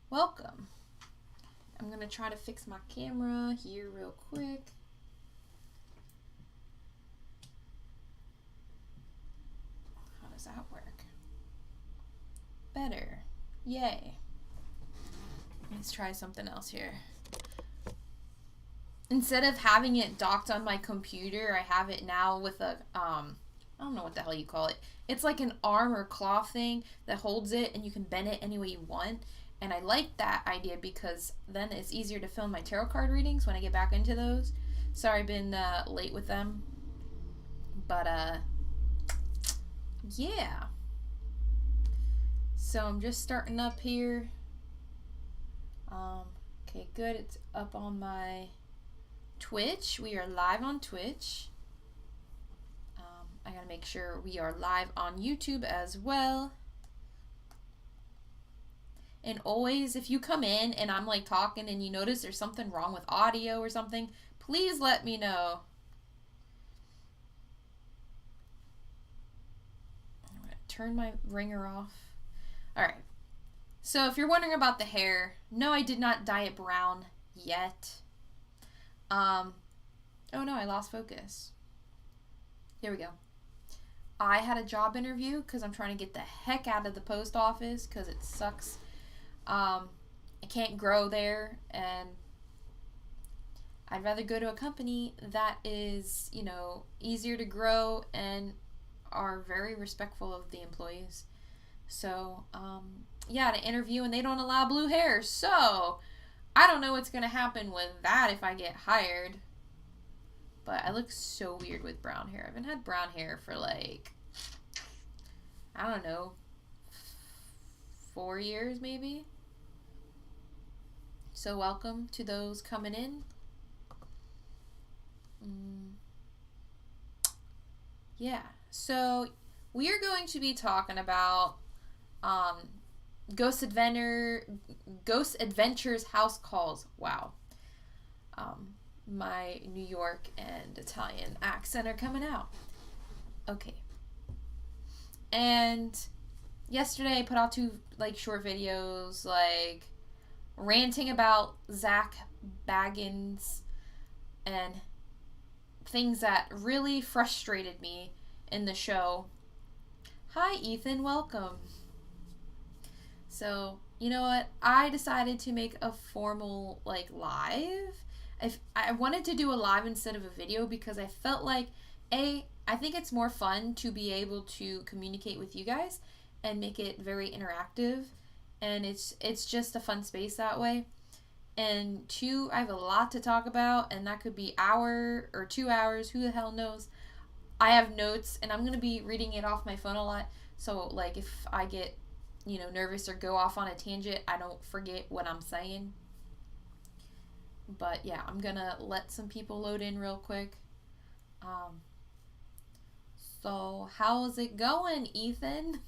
Welcome. I'm gonna try to fix my camera here real quick. How does that work? Better. Yay. Let's try something else here. Instead of having it docked on my computer, I have it now with a, I don't know what the hell you call it. It's like an arm or claw thing that holds it and you can bend it any way you want. And I like that idea because then it's easier to film my tarot card readings when I get back into those. Sorry I've been late with them. But, yeah. So I'm just starting up here. Okay, good. It's up on my Twitch. We are live on Twitch. I gotta make sure we are live on YouTube as well. And always, if you come in and I'm like talking and you notice there's something wrong with audio or something, please let me know. I'm gonna turn my ringer off. Alright. So if you're wondering about the hair, no, I did not dye it brown yet. Oh no, I lost focus. Here we go. I had a job interview because I'm trying to get the heck out of the post office because it sucks. I can't grow there, and I'd rather go to a company that is, you know, easier to grow and are very respectful of the employees. So, yeah, to interview, and they don't allow blue hair. So, I don't know what's going to happen with that if I get hired. But I look so weird with brown hair. I haven't had brown hair for like, I don't know, 4 years maybe. So welcome to those coming in. Yeah, so we are going to be talking about Ghost Adventures House Calls. Wow. My New York and Italian accent are coming out. Okay. And yesterday I put out 2 like short videos like ranting about Zach Baggins and things that really frustrated me in the show. Hi Ethan, welcome. So, you know what? I decided to make a formal like live. I wanted to do a live instead of a video because I felt like, I think it's more fun to be able to communicate with you guys and make it very interactive, and it's just a fun space that way. And 2, I have a lot to talk about, and that could be hour or 2 hours, who the hell knows. I have notes, and I'm going to be reading it off my phone a lot, so like if I get, you know, nervous or go off on a tangent, I don't forget what I'm saying. But yeah, I'm gonna let some people load in real quick. So how's it going, Ethan?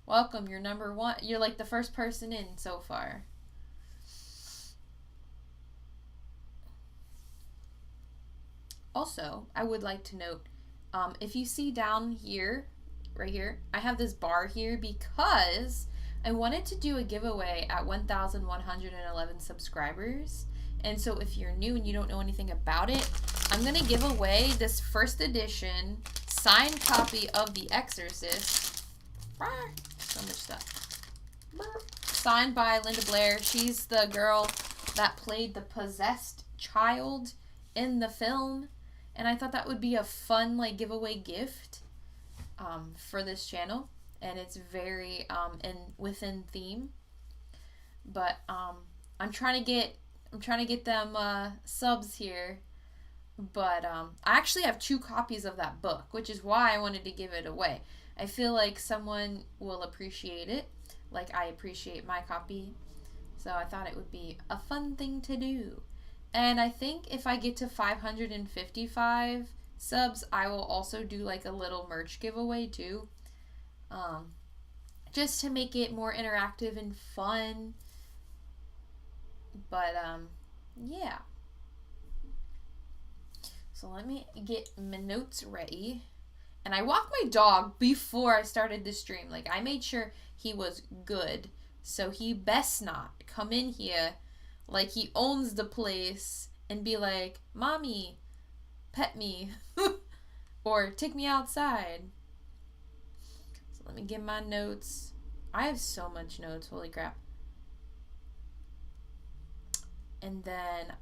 Welcome, you're number 1. You're like the first person in so far. Also, I would like to note, if you see down here, right here, I have this bar here because I wanted to do a giveaway at 1,111 subscribers. And so if you're new and you don't know anything about it, I'm going to give away this first edition signed copy of The Exorcist. So much stuff. Signed by Linda Blair. She's the girl that played the possessed child in the film. And I thought that would be a fun like giveaway gift for this channel. And it's very within theme. But I'm trying to get them subs here, but I actually have 2 copies of that book, which is why I wanted to give it away. I feel like someone will appreciate it, like I appreciate my copy, so I thought it would be a fun thing to do. And I think if I get to 555 subs, I will also do like a little merch giveaway too, just to make it more interactive and fun. But, yeah. So let me get my notes ready. And I walked my dog before I started the stream. Like, I made sure he was good So he best not come in here like he owns the place and be like, Mommy, pet me. Or take me outside. So let me get my notes. I have so much notes, holy crap. And then,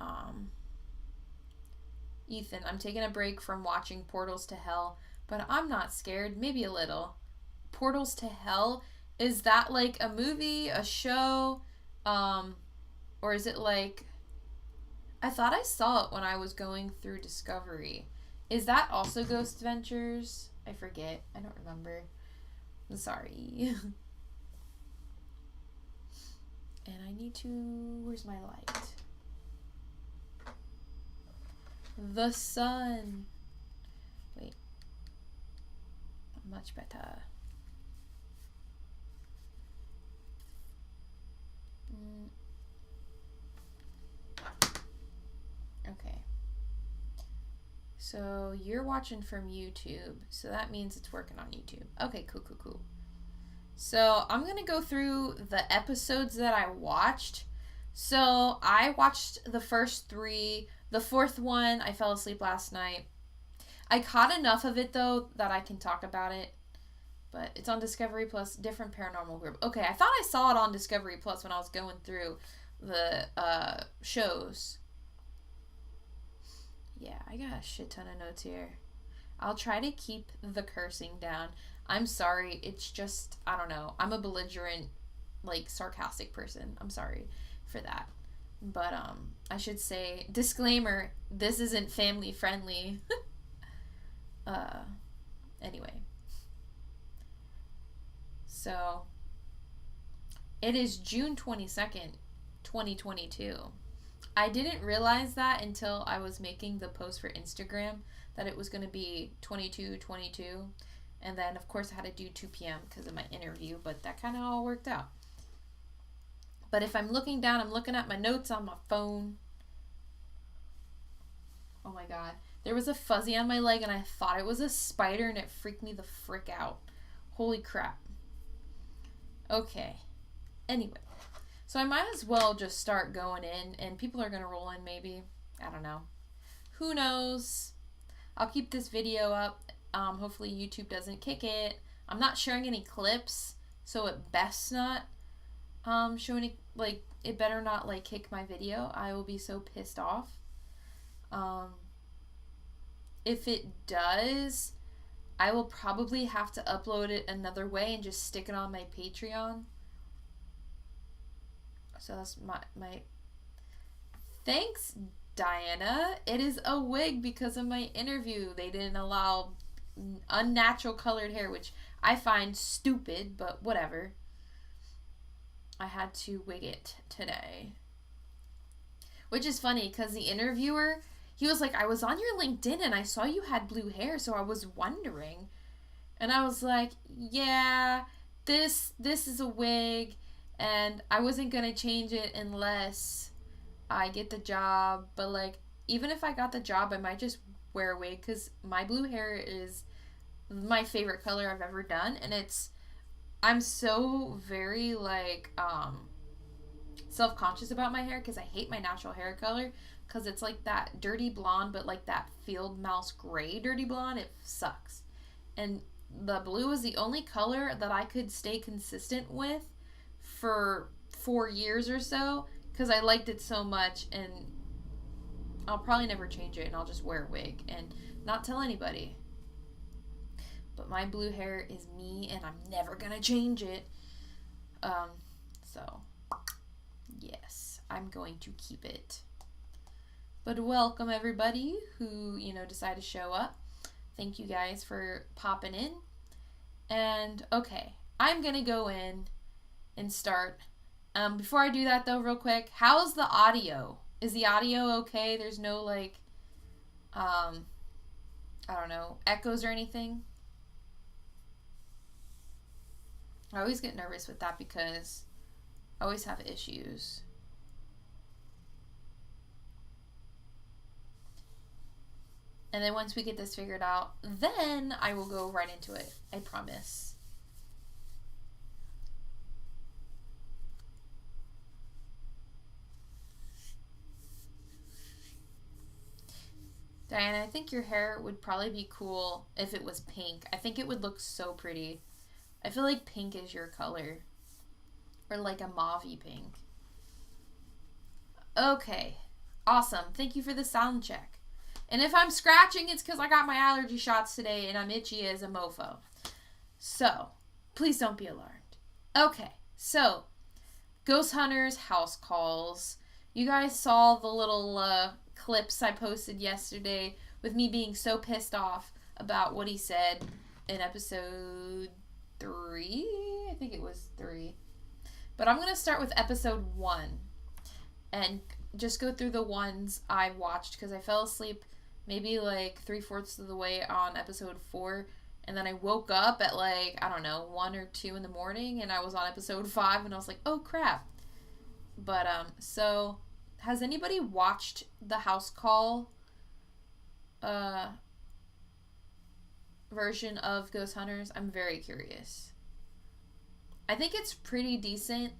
Ethan, I'm taking a break from watching Portals to Hell, but I'm not scared, maybe a little. Portals to Hell, is that like a movie, a show, or is it like, I thought I saw it when I was going through Discovery. Is that also Ghost Adventures? I forget. I don't remember. I'm sorry. And I need to... Where's my light? The sun. Wait. Much better. Okay. So you're watching from YouTube, so that means it's working on YouTube. Okay, cool. So I'm gonna go through the episodes that I watched. So I watched the first 3. The 4th one, I fell asleep last night. I caught enough of it though that I can talk about it. But it's on Discovery Plus, different paranormal group. Okay, I thought I saw it on Discovery Plus when I was going through the shows. Yeah, I got a shit ton of notes here. I'll try to keep the cursing down. I'm sorry, it's just, I don't know. I'm a belligerent, like, sarcastic person. I'm sorry for that. But, I should say, disclaimer, this isn't family friendly. Anyway. So, it is June 22nd, 2022. I didn't realize that until I was making the post for Instagram that it was going to be 22/22. And then, of course, I had to do 2 p.m. because of my interview, but that kind of all worked out. But if I'm looking down, I'm looking at my notes on my phone. Oh my god. There was a fuzzy on my leg and I thought it was a spider and it freaked me the frick out. Holy crap. Okay. Anyway. So I might as well just start going in and people are going to roll in maybe. I don't know. Who knows? I'll keep this video up. Hopefully YouTube doesn't kick it. I'm not sharing any clips, so it best not show any, like, it better not, like, kick my video. I will be so pissed off. If it does, I will probably have to upload it another way and just stick it on my Patreon. So that's my thanks, Diana. It is a wig because of my interview. They didn't allow unnatural colored hair, which I find stupid, but whatever. I had to wig it today. Which is funny because the interviewer, he was like, I was on your LinkedIn and I saw you had blue hair, so I was wondering. And I was like, yeah, this is a wig and I wasn't going to change it unless I get the job. But, like, even if I got the job, I might just wear a wig because my blue hair is my favorite color I've ever done. And I'm so very, like, self-conscious about my hair because I hate my natural hair color because it's like that dirty blonde, but like that field mouse gray dirty blonde. It sucks. And the blue is the only color that I could stay consistent with for 4 years or so because I liked it so much, and I'll probably never change it and I'll just wear a wig and not tell anybody. But my blue hair is me and I'm never gonna change it. So yes, I'm going to keep it. But welcome everybody who, decided to show up. Thank you guys for popping in. And okay, I'm gonna go in and start. Before I do that though, real quick, how's the audio? Is the audio okay? There's no like, I don't know, echoes or anything? I always get nervous with that because I always have issues. And then once we get this figured out, then I will go right into it. I promise. Diana, I think your hair would probably be cool if it was pink. I think it would look so pretty. I feel like pink is your color. Or like a mauvey pink. Okay. Awesome. Thank you for the sound check. And if I'm scratching, it's because I got my allergy shots today and I'm itchy as a mofo. So, please don't be alarmed. Okay. So, ghost hunters, house calls. You guys saw the little clips I posted yesterday with me being so pissed off about what he said in episode 3. I think it was 3. But I'm going to start with episode 1 and just go through the ones I watched because I fell asleep maybe like 3/4 of the way on episode 4. And then I woke up at like, I don't know, 1 or 2 in the morning and I was on episode 5 and I was like, oh crap. But, so, has anybody watched the house call version of Ghost Hunters? I'm very curious. I think it's pretty decent.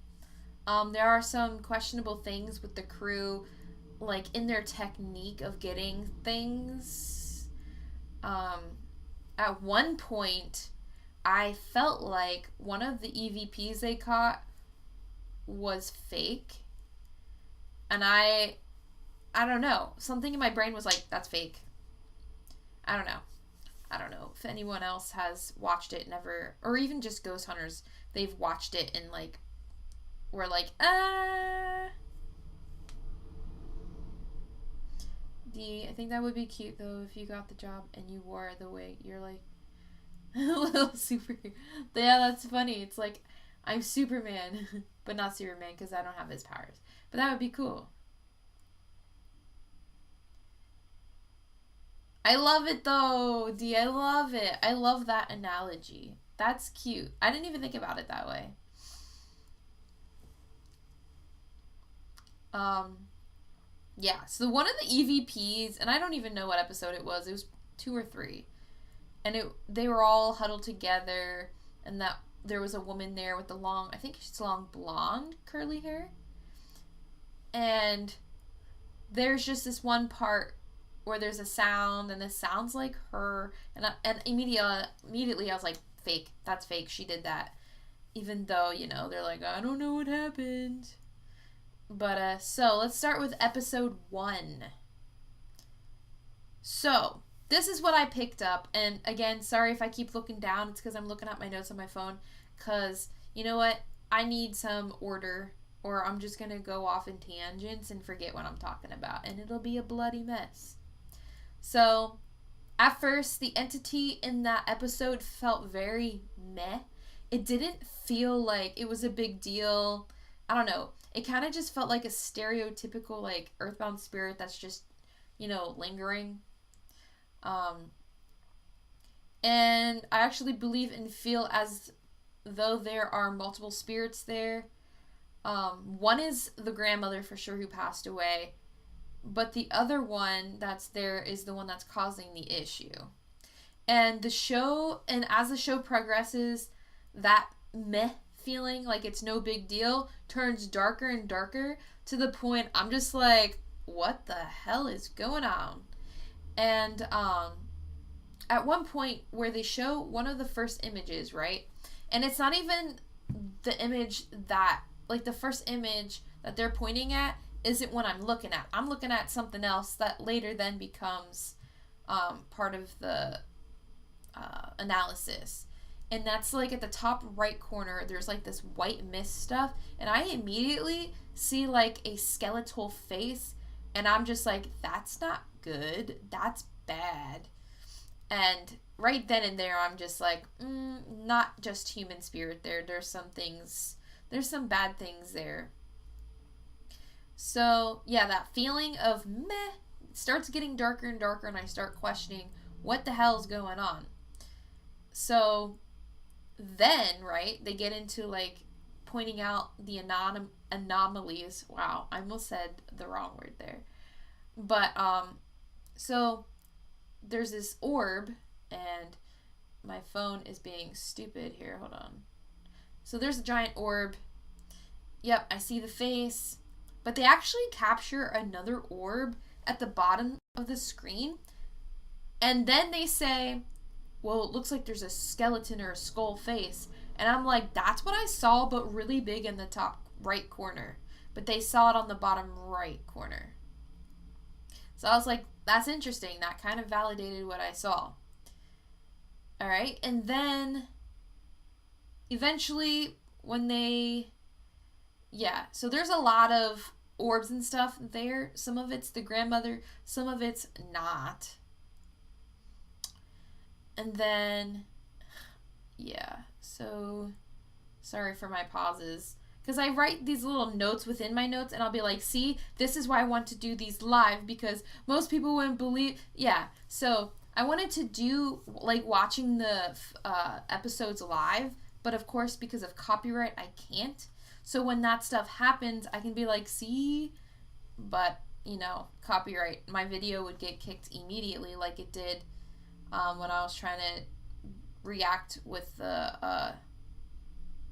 There are some questionable things with the crew, like in their technique of getting things. At one point, I felt like one of the EVPs they caught was fake. And I don't know. Something in my brain was like, that's fake. I don't know if anyone else has watched it, never, or even just Ghost Hunters, they've watched it and like, we're like, I think that would be cute though if you got the job and you wore the way you're like a little super. Yeah, that's funny. It's like I'm Superman, but not Superman because I don't have his powers. But that would be cool. I love it though, D. I love it. I love that analogy. That's cute. I didn't even think about it that way. Yeah, so one of the EVPs, and I don't even know what episode it was 2 or 3. And they were all huddled together, and that there was a woman there with the long, I think she's long blonde curly hair. And there's just this one part where there's a sound, and this sounds like her, and immediately I was like, fake, that's fake, she did that. Even though, they're like, I don't know what happened. But, so, let's start with episode 1. So, this is what I picked up, and again, sorry if I keep looking down, it's because I'm looking at my notes on my phone, because, you know what, I need some order, or I'm just going to go off in tangents and forget what I'm talking about, and it'll be a bloody mess. So, at first, the entity in that episode felt very meh. It didn't feel like it was a big deal. I don't know. It kind of just felt like a stereotypical, like, earthbound spirit that's just, lingering. And I actually believe and feel as though there are multiple spirits there. One is the grandmother for sure who passed away. But the other one that's there is the one that's causing the issue. And as the show progresses, that meh feeling like it's no big deal turns darker and darker to the point I'm just like, what the hell is going on? And at one point where they show one of the first images, right? And it's not even the image that, like the first image that they're pointing at isn't what I'm looking at. I'm looking at something else that later then becomes part of the analysis. And that's like at the top right corner, there's like this white mist stuff. And I immediately see like a skeletal face. And I'm just like, that's not good. That's bad. And right then and there, I'm just like, not just human spirit there. There's some bad things there. So, yeah, that feeling of meh starts getting darker and darker, and I start questioning what the hell is going on. So, then, right, they get into, like, pointing out the anomalies. Wow, I almost said the wrong word there. But, so, there's this orb, and my phone is being stupid here. Hold on. So, there's a giant orb. Yep, I see the face. But they actually capture another orb at the bottom of the screen. And then they say, well, it looks like there's a skeleton or a skull face. And I'm like, that's what I saw, but really big in the top right corner. But they saw it on the bottom right corner. So I was like, that's interesting. That kind of validated what I saw. All right. And then eventually, when so there's a lot of orbs and stuff there. Some of it's the grandmother, some of it's not. And then, so sorry for my pauses. Because I write these little notes within my notes, and I'll be like, see, this is why I want to do these live, because most people wouldn't believe. Yeah, so I wanted to do, like, watching the episodes live, but of course, because of copyright, I can't. So when that stuff happens, I can be like, see, but, copyright. My video would get kicked immediately, like it did when I was trying to react with the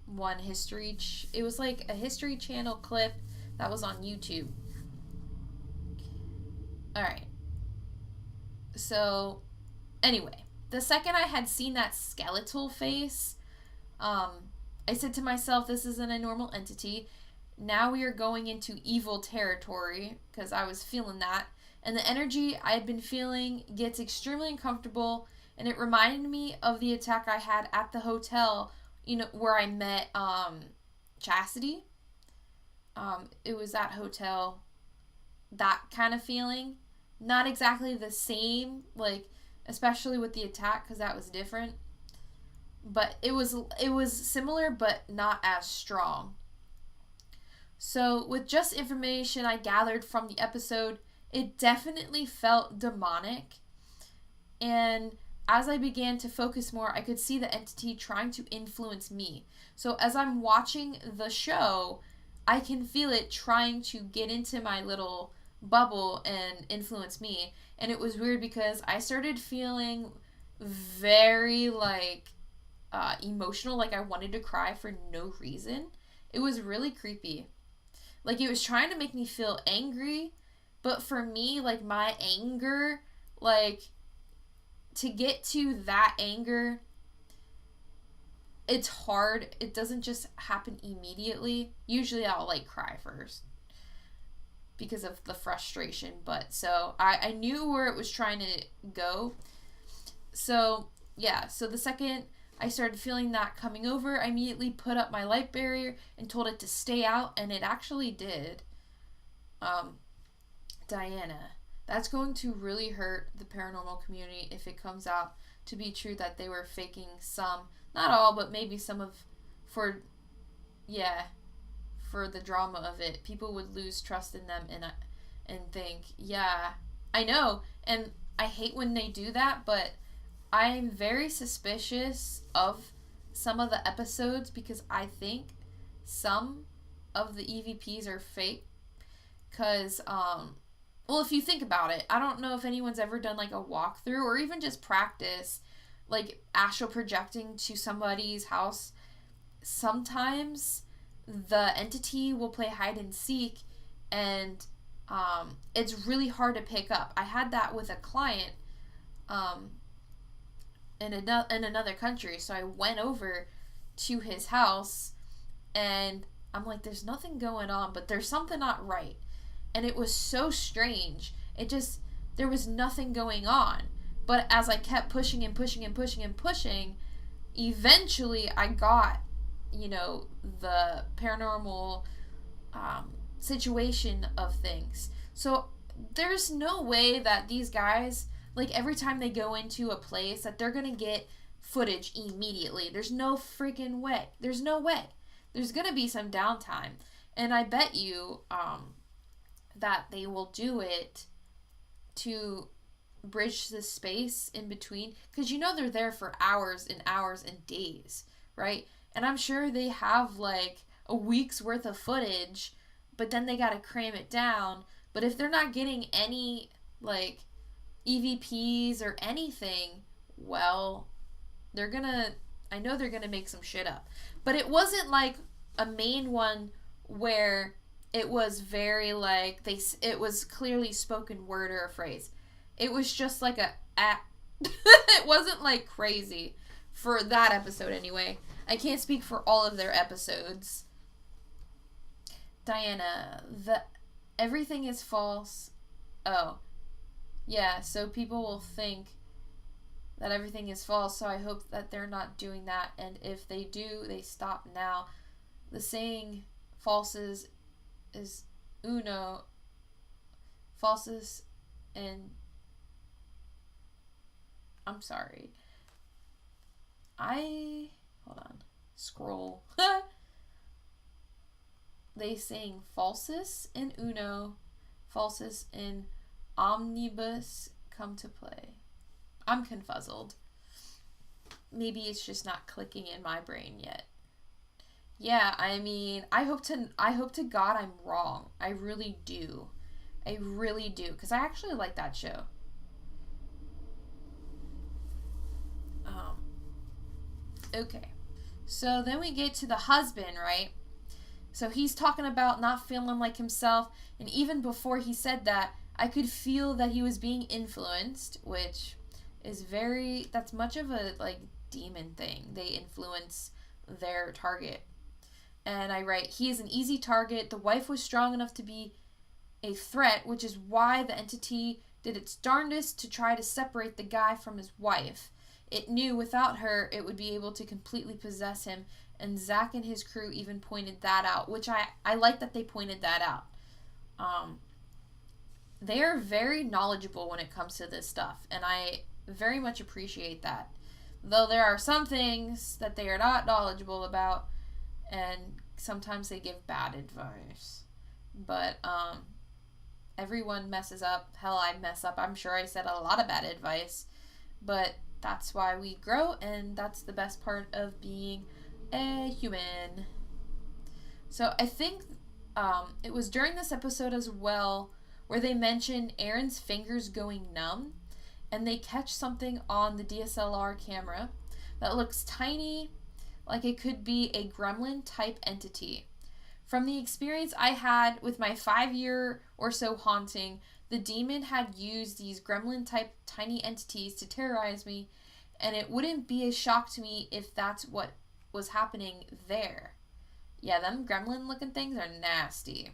one history. It was like a History Channel clip that was on YouTube. Alright. So, anyway, the second I had seen that skeletal face, I said to myself, this isn't a normal entity. Now we are going into evil territory, because I was feeling that. And the energy I had been feeling gets extremely uncomfortable, and it reminded me of the attack I had at the hotel, where I met Chastity. It was that hotel, that kind of feeling. Not exactly the same, like, especially with the attack, because that was different. But it was similar, but not as strong. So with just information I gathered from the episode, it definitely felt demonic. And as I began to focus more, I could see the entity trying to influence me. So as I'm watching the show, I can feel it trying to get into my little bubble and influence me. And it was weird because I started feeling very, emotional, like I wanted to cry for no reason. It was really creepy. Like, it was trying to make me feel angry, but for me, like, my anger, like, to get to that anger, it's hard. It doesn't just happen immediately. Usually I'll, like, cry first because of the frustration. But, so, I knew where it was trying to go. So, so the second I started feeling that coming over, I immediately put up my light barrier and told it to stay out, and it actually did. Diana, that's going to really hurt the paranormal community if it comes out to be true that they were faking some, not all, but maybe some for the drama of it. People would lose trust in them and think, yeah, I know, and I hate when they do that, but I'm very suspicious of some of the episodes because I think some of the EVPs are fake. Because, if you think about it, I don't know if anyone's ever done like a walkthrough or even just practice like astral projecting to somebody's house. Sometimes the entity will play hide and seek, and it's really hard to pick up. I had that with a client in another country, so I went over to his house, and I'm like, there's nothing going on, but there's something not right. And it was so strange. There was nothing going on. But as I kept pushing and pushing and pushing and pushing, eventually I got, the paranormal situation of things. So there's no way that these guys, like, every time they go into a place, that they're gonna get footage immediately. There's no freaking way. There's no way. There's gonna be some downtime. And I bet you, that they will do it to bridge the space in between, because they're there for hours and hours and days, right? And I'm sure they have like a week's worth of footage, but then they gotta cram it down. But if they're not getting any like EVPs or anything, well, I know they're gonna make some shit up. But it wasn't like a main one where it was very like it was clearly spoken word or a phrase. It was just like It wasn't like crazy for that episode anyway. I can't speak for all of their episodes. Diana, the everything is false. Oh. Yeah, so people will think that everything is false, so I hope that they're not doing that, and if they do, they stop now. The saying falses is uno, falses, and I'm sorry. Hold on. Scroll. They saying falsus in uno, falsus in omnibus come to play. I'm confuzzled. Maybe it's just not clicking in my brain yet. Yeah, I mean, I hope to God I'm wrong. I really do. I really do, because I actually like that show. Okay. So then we get to the husband, right? So he's talking about not feeling like himself, and even before he said that, I could feel that he was being influenced, which is that's much of a like demon thing. They influence their target. And I write, he is an easy target. The wife was strong enough to be a threat, which is why the entity did its darndest to try to separate the guy from his wife. It knew without her it would be able to completely possess him, and Zach and his crew even pointed that out, which I like that they pointed that out. They are very knowledgeable when it comes to this stuff, and I very much appreciate that. Though there are some things that they are not knowledgeable about, and sometimes they give bad advice. But everyone messes up. Hell, I mess up. I'm sure I said a lot of bad advice, but that's why we grow, and that's the best part of being a human. So I think it was during this episode as well where they mention Aaron's fingers going numb, and they catch something on the DSLR camera that looks tiny, like it could be a gremlin type entity. From the experience I had with my 5-year or so haunting, the demon had used these gremlin type tiny entities to terrorize me, and it wouldn't be a shock to me if that's what was happening there. Yeah, them gremlin looking things are nasty.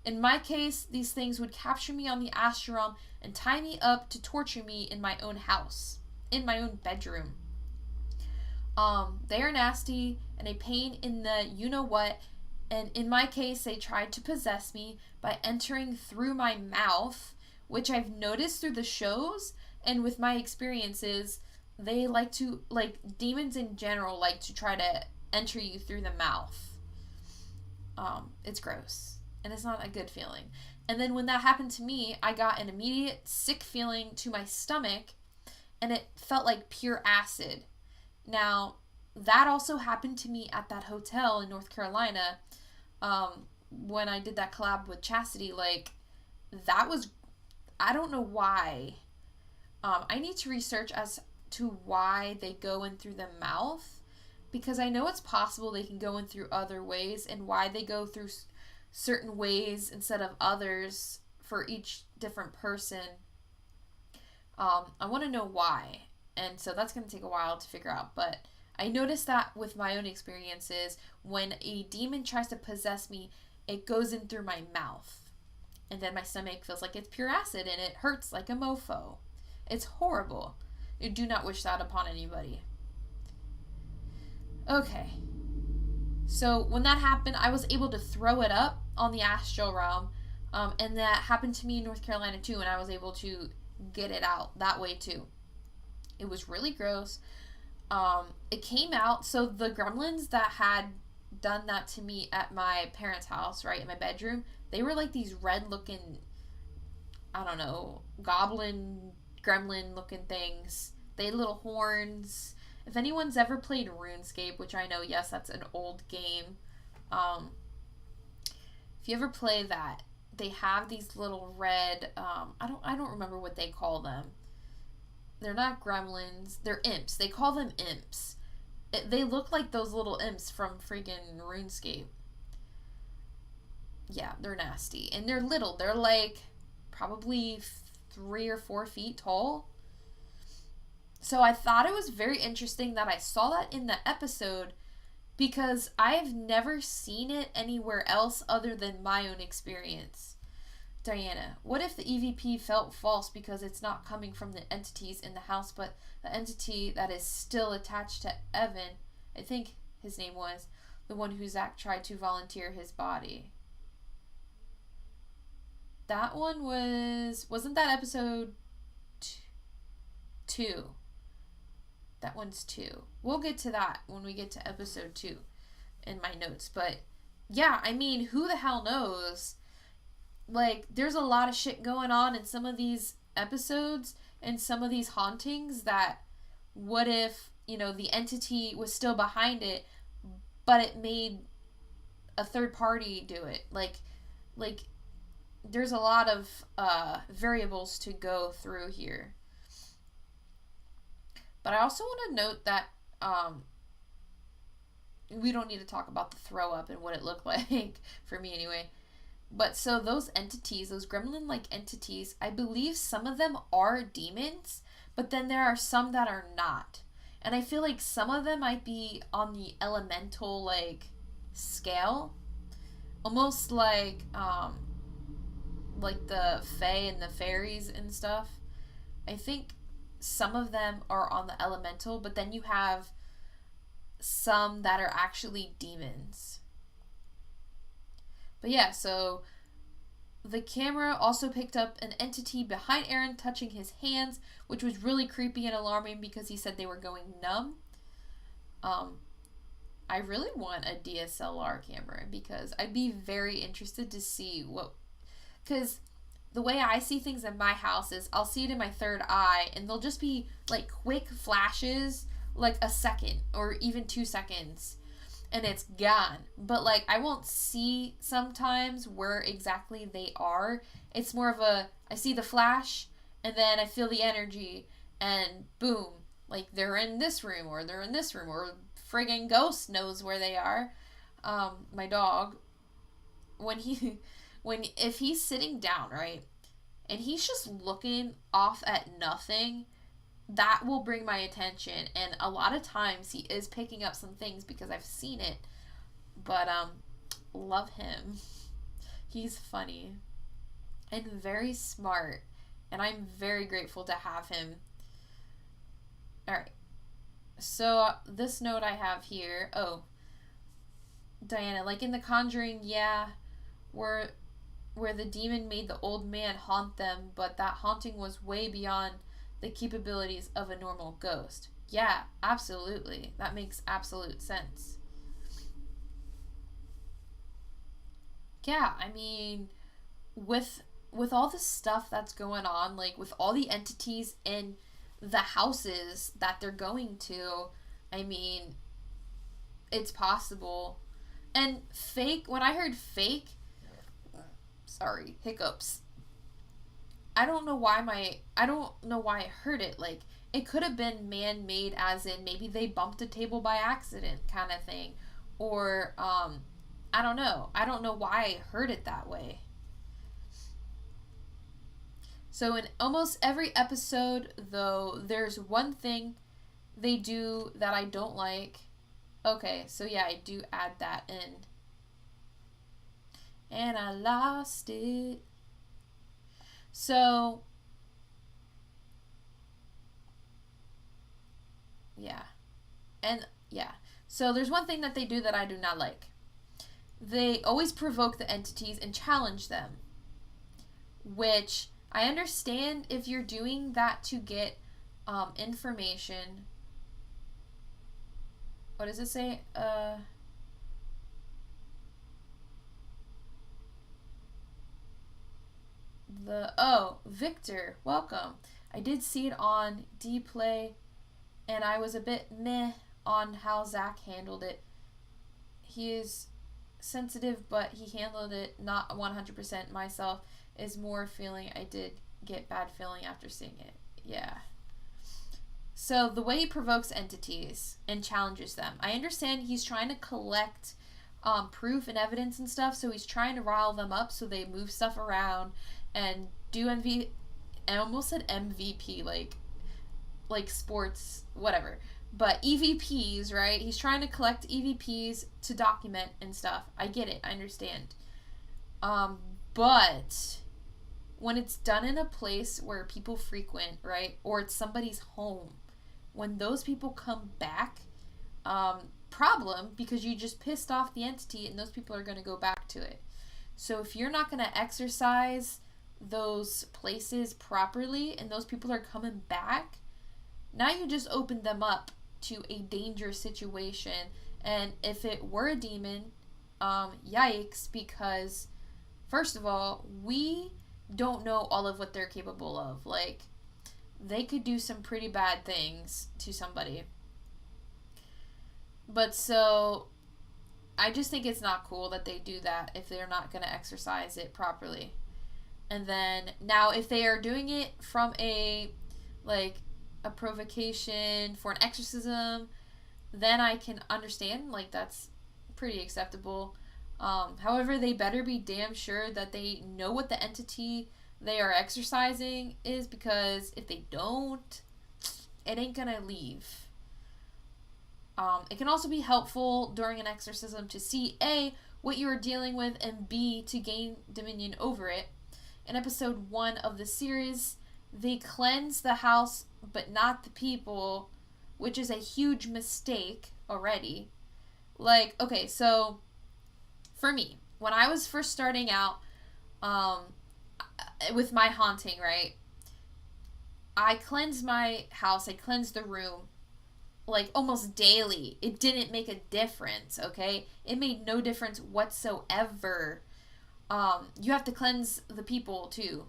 In my case, these things would capture me on the astral realm and tie me up to torture me in my own house, in my own bedroom. They are nasty and a pain in the you-know-what, and in my case, they tried to possess me by entering through my mouth, which I've noticed through the shows and with my experiences, they like to, demons in general like to try to enter you through the mouth. It's gross, and it's not a good feeling. And then when that happened to me, I got an immediate sick feeling to my stomach, and it felt like pure acid. Now, that also happened to me at that hotel in North Carolina, when I did that collab with Chastity. That was, I don't know why. I need to research as to why they go in through the mouth, because I know it's possible they can go in through other ways, and why they go through certain ways instead of others for each different person. I want to know why, and so that's going to take a while to figure out, but I noticed that with my own experiences, when a demon tries to possess me, it goes in through my mouth, and then my stomach feels like it's pure acid, and it hurts like a mofo. It's horrible. You do not wish that upon anybody. Okay. So when that happened, I was able to throw it up on the astral realm, and that happened to me in North Carolina too, and I was able to get it out that way too. It was really gross. It came out, so the gremlins that had done that to me at my parents' house, right, in my bedroom, they were like these red looking, I don't know, goblin, gremlin looking things. They had little horns. If anyone's ever played RuneScape, which I know, yes, that's an old game. If you ever play that, they have these little red, I don't remember what they call them. They're not gremlins. They're imps. They call them imps. They look like those little imps from freaking RuneScape. Yeah, they're nasty. And they're little. They're like probably 3 or 4 feet tall. So I thought it was very interesting that I saw that in the episode because I've never seen it anywhere else other than my own experience. Diana, what if the EVP felt false because it's not coming from the entities in the house, but the entity that is still attached to Evan, I think his name was, the one who Zach tried to volunteer his body? That one wasn't that episode two? That one's two. We'll get to that when we get to episode 2 in my notes. But yeah, I mean, who the hell knows? Like, there's a lot of shit going on in some of these episodes and some of these hauntings that what if, the entity was still behind it, but it made a third party do it? Like there's a lot of variables to go through here. But I also want to note that we don't need to talk about the throw up and what it looked like, for me anyway. But so those entities, those gremlin-like entities, I believe some of them are demons, but then there are some that are not. And I feel like some of them might be on the elemental, scale. Almost like the fae and the fairies and stuff. I think some of them are on the elemental, but then you have some that are actually demons. But yeah, so the camera also picked up an entity behind Aaron touching his hands, which was really creepy and alarming because he said they were going numb. I really want a DSLR camera because I'd be very interested to see because the way I see things in my house is I'll see it in my third eye and they'll just be quick flashes, like a second or even 2 seconds, and it's gone. But I won't see sometimes where exactly they are. It's more of I see the flash and then I feel the energy and boom, they're in this room or they're in this room or friggin' ghost knows where they are. My dog, if he's sitting down, right, and he's just looking off at nothing, that will bring my attention. And a lot of times he is picking up some things because I've seen it. But love him. He's funny and very smart, and I'm very grateful to have him. Alright, so this note I have here, Diana, in The Conjuring, yeah, where the demon made the old man haunt them, but that haunting was way beyond the capabilities of a normal ghost. Yeah, absolutely. That makes absolute sense. Yeah, I mean, with all the stuff that's going on, with all the entities in the houses that they're going to, I mean, it's possible. And when I heard fake, sorry, hiccups. I don't know why I heard it. It could have been man-made, as in maybe they bumped a table by accident kind of thing. Or, I don't know. I don't know why I heard it that way. So in almost every episode, though, there's one thing they do that I don't like. Okay, so yeah, I do add that in. And I lost it. So, yeah. And, yeah. So there's one thing that they do that I do not like. They always provoke the entities and challenge them. Which, I understand if you're doing that to get information. What does it say? Victor, welcome. I did see it on D-Play, and I was a bit meh on how Zach handled it. He is sensitive, but he handled it not 100%. Myself is more feeling I did get bad feeling after seeing it. Yeah. So the way he provokes entities and challenges them, I understand he's trying to collect proof and evidence and stuff, so he's trying to rile them up so they move stuff around and do I almost said MVP, like sports, whatever. But EVPs, right? He's trying to collect EVPs to document and stuff. I get it. I understand. But when it's done in a place where people frequent, right? Or it's somebody's home, when those people come back, problem, because you just pissed off the entity and those people are going to go back to it. So if you're not going to exercise those places properly and those people are coming back, now you just opened them up to a dangerous situation. And if it were a demon, yikes, because first of all, we don't know all of what they're capable of. Like, they could do some pretty bad things to somebody. But so, I just think it's not cool that they do that if they're not going to exercise it properly. And then, now if they are doing it from a provocation for an exorcism, then I can understand, like, that's pretty acceptable. However, they better be damn sure that they know what the entity they are exercising is, because if they don't, it ain't gonna leave. It can also be helpful during an exorcism to see A, what you are dealing with, and B, to gain dominion over it. In episode 1 of the series, they cleanse the house but not the people, which is a huge mistake already. Like, okay, so for me, when I was first starting out with my haunting, right, I cleansed my house, I cleansed the room, like, almost daily. It didn't make a difference, okay? It made no difference whatsoever. You have to cleanse the people, too.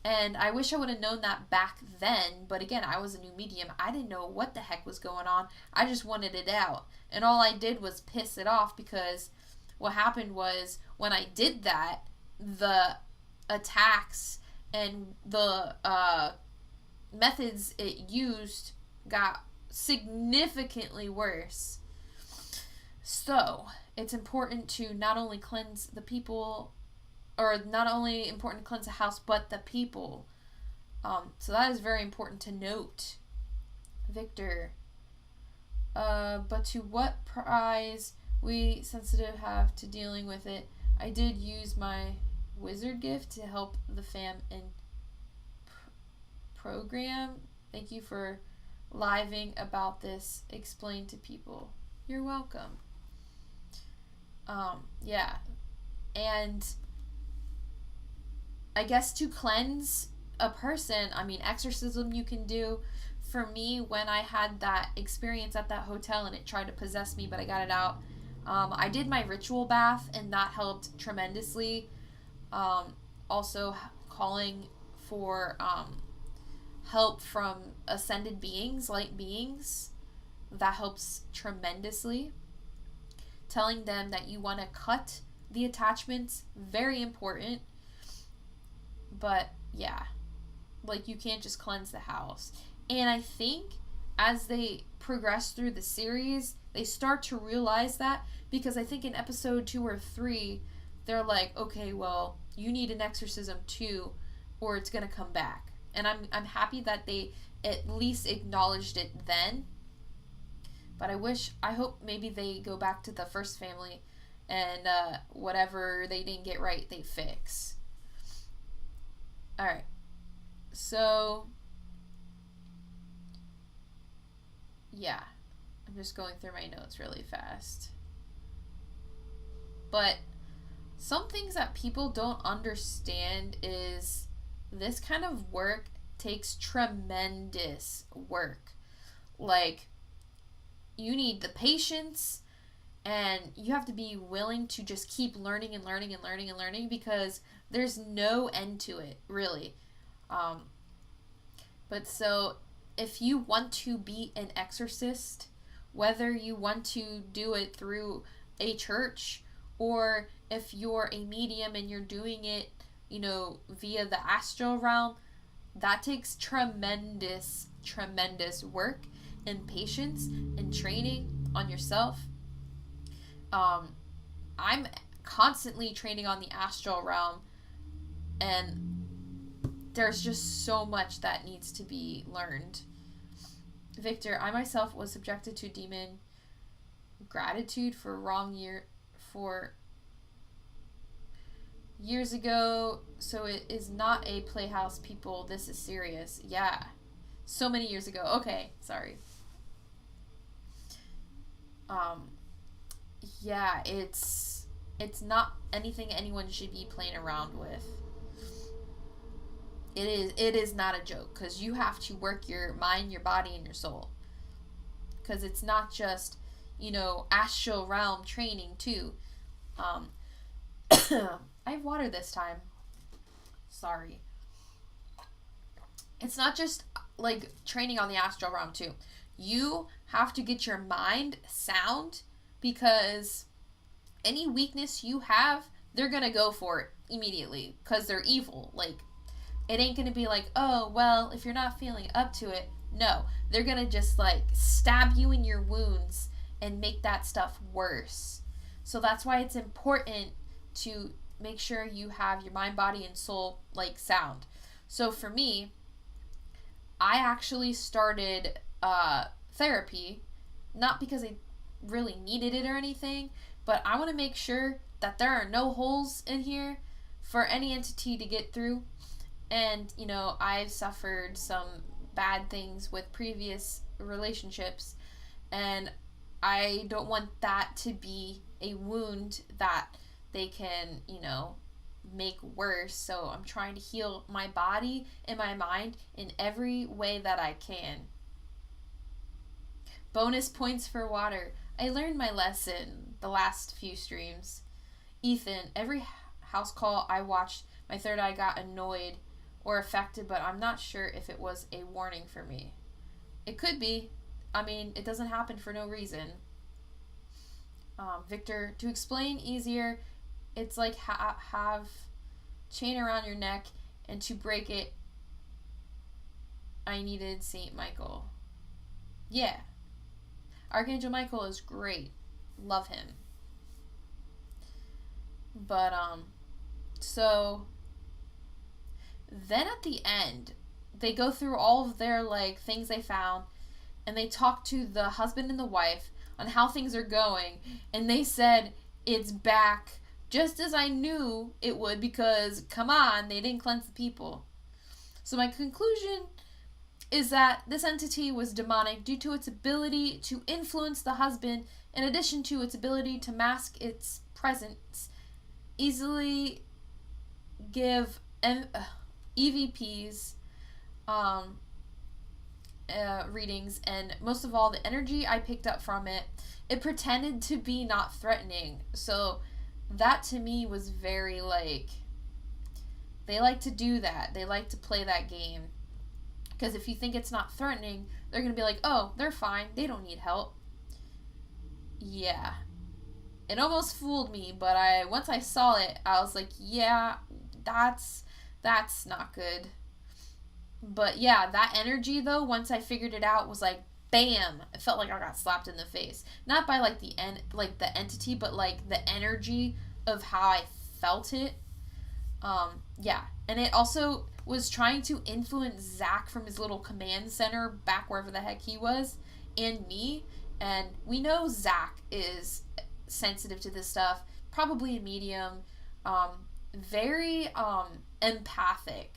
And I wish I would have known that back then, but again, I was a new medium. I didn't know what the heck was going on. I just wanted it out. And all I did was piss it off, because what happened was, when I did that, the attacks and the methods it used got significantly worse. So, it's important to not only cleanse the people, or not only important to cleanse the house, but the people. So that is very important to note. Victor. But to what prize we sensitive have to dealing with it? I did use my wizard gift to help the fam in program. Thank you for living about this. Explain to people. You're welcome. Yeah. And I guess to cleanse a person, I mean, exorcism you can do. For me, when I had that experience at that hotel and it tried to possess me, but I got it out, I did my ritual bath, and that helped tremendously. Also, calling for help from ascended beings, light beings, that helps tremendously. Telling them that you want to cut the attachments, very important. But yeah, like, you can't just cleanse the house. And I think as they progress through the series, they start to realize that, because I think in episode 2 or 3, they're like, okay, well, you need an exorcism too, or it's gonna come back. And I'm happy that they at least acknowledged it then. But I hope maybe they go back to the first family, and whatever they didn't get right, they fix. Alright, so, yeah, I'm just going through my notes really fast. But some things that people don't understand is this kind of work takes tremendous work. Like, you need the patience, and you have to be willing to just keep learning and learning and learning and learning, because there's no end to it, really. But so, if you want to be an exorcist, whether you want to do it through a church, or if you're a medium and you're doing it, via the astral realm, that takes tremendous, tremendous work and patience and training on yourself. I'm constantly training on the astral realm, and there's just so much that needs to be learned. Victor, I myself was subjected to demon gratitude for years ago, so it is not a playhouse, people. This is serious. Yeah. So many years ago. Okay, sorry. Um yeah, it's not anything anyone should be playing around with. It is not a joke cuz you have to work your mind, your body and your soul. Cuz it's not just, astral realm training too. Um I have water this time. Sorry. It's not just like training on the astral realm too. You have to get your mind sound because any weakness you have, they're gonna go for it immediately because they're evil. Like, it ain't gonna be like, oh, well, if you're not feeling up to it. No, they're gonna just like stab you in your wounds and make that stuff worse. So that's why it's important to make sure you have your mind, body, and soul like sound. So for me, I actually started therapy, not because I really needed it or anything, but I want to make sure that there are no holes in here for any entity to get through. And, I've suffered some bad things with previous relationships, and I don't want that to be a wound that they can, make worse. So I'm trying to heal my body and my mind in every way that I can. Bonus points for water. I learned my lesson the last few streams. Ethan, every house call I watched, my third eye got annoyed or affected, but I'm not sure if it was a warning for me. It could be. I mean, it doesn't happen for no reason. Victor, to explain easier, it's like have chain around your neck, and to break it, I needed Saint Michael. Yeah. Archangel Michael is great. Love him. But, so then at the end, they go through all of their, like, things they found, and they talk to the husband and the wife on how things are going, and they said, it's back, just as I knew it would, because, come on, they didn't cleanse the people. So my conclusion is that this entity was demonic due to its ability to influence the husband, in addition to its ability to mask its presence, easily give EVPs readings, and most of all, the energy I picked up from it, it pretended to be not threatening. So that to me was very like, they like to do that. They like to play that game. Because if you think it's not threatening, they're going to be like, oh, they're fine. They don't need help. Yeah. It almost fooled me, but once I saw it, I was like, yeah, that's not good. But yeah, that energy though, once I figured it out, was like, bam! It felt like I got slapped in the face. Not by like the entity, but like the energy of how I felt it. Yeah. And it also was trying to influence Zach from his little command center back wherever the heck he was, and me. And we know Zach is sensitive to this stuff, probably a medium, very empathic.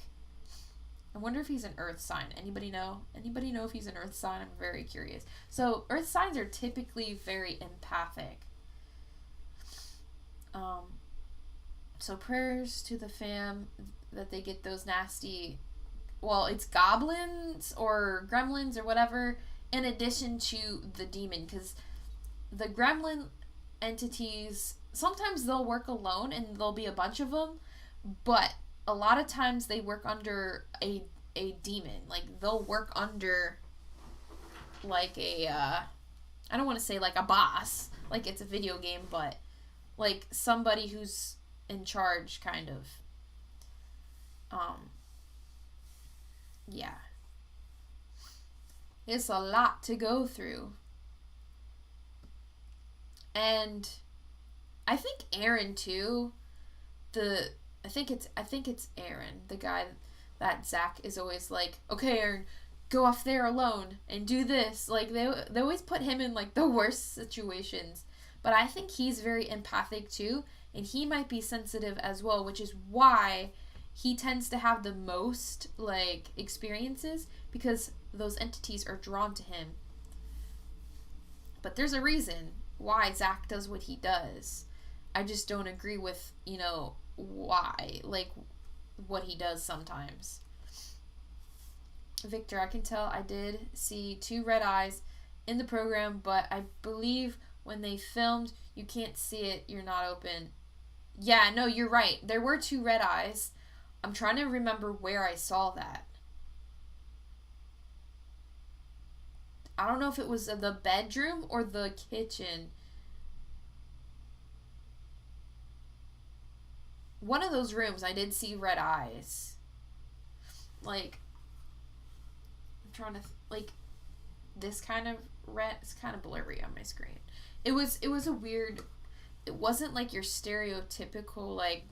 I wonder if he's an earth sign. Anybody know? Anybody know if he's an earth sign? I'm very curious. So earth signs are typically very empathic. So prayers to the fam that they get those nasty, well, it's goblins or gremlins or whatever, in addition to the demon, because the gremlin entities, sometimes they'll work alone and there'll be a bunch of them, but a lot of times they work under a demon. Like, they'll work under like a I don't want to say like a boss, like it's a video game, but like somebody who's in charge, kind of. Yeah. It's a lot to go through. And I think Aaron too, I think it's Aaron, the guy that Zach is always like, okay, Aaron, go off there alone and do this. Like, they always put him in, like, the worst situations. But I think he's very empathic, too. And he might be sensitive as well, which is why he tends to have the most, like, experiences. Because those entities are drawn to him. But there's a reason why Zach does what he does. I just don't agree with, why. Like, what he does sometimes. Victor, I can tell I did see 2 red eyes in the program, but I believe when they filmed, you can't see it, you're not open. Yeah, no, you're right. There were 2 red eyes. I'm trying to remember where I saw that. I don't know if it was the bedroom or the kitchen. One of those rooms, I did see red eyes. Like, I'm trying to, like, this kind of red, it's kind of blurry on my screen. It was a weird, it wasn't like your stereotypical, like,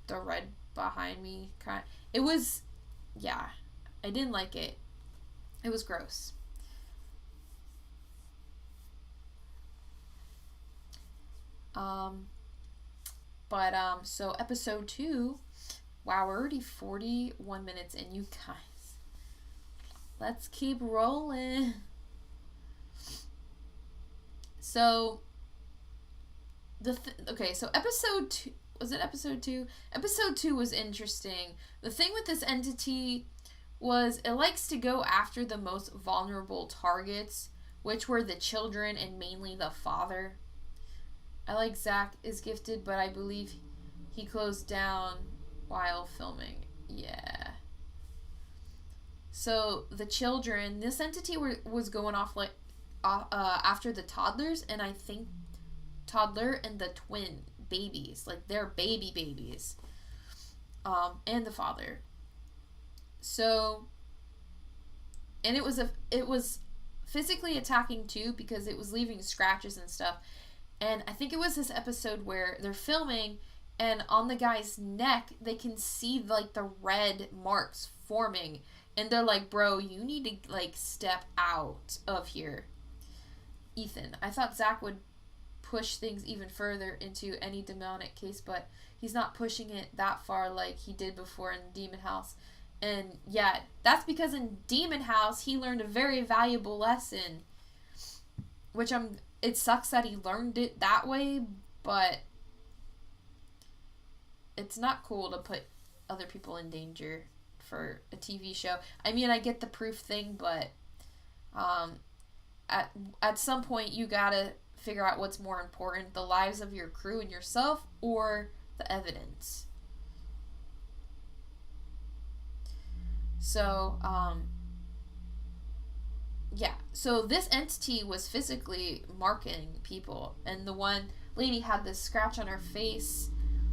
the red behind me kind. It was, yeah, I didn't like it. It was gross. So episode 2, wow, we're already 41 minutes in, you guys. Let's keep rolling. So, so episode 2, was it episode 2? Episode 2 was interesting. The thing with this entity was it likes to go after the most vulnerable targets, which were the children and mainly the father. I like Zach is gifted, but I believe he closed down while filming. Yeah. So the children, this entity was going off like after the toddlers, and I think toddler and the twin babies, like they're babies, and the father. So, and it was physically attacking too because it was leaving scratches and stuff. And I think it was this episode where they're filming, and on the guy's neck, they can see, like, the red marks forming. And they're like, bro, you need to, like, step out of here. Ethan, I thought Zach would push things even further into any demonic case, but he's not pushing it that far like he did before in Demon House. And, yeah, that's because in Demon House, he learned a very valuable lesson, which it sucks that he learned it that way, but it's not cool to put other people in danger for a TV show. I mean, I get the proof thing, but at some point you gotta figure out what's more important, the lives of your crew and yourself or the evidence. So, yeah, so this entity was physically marking people, and the one lady had this scratch on her face,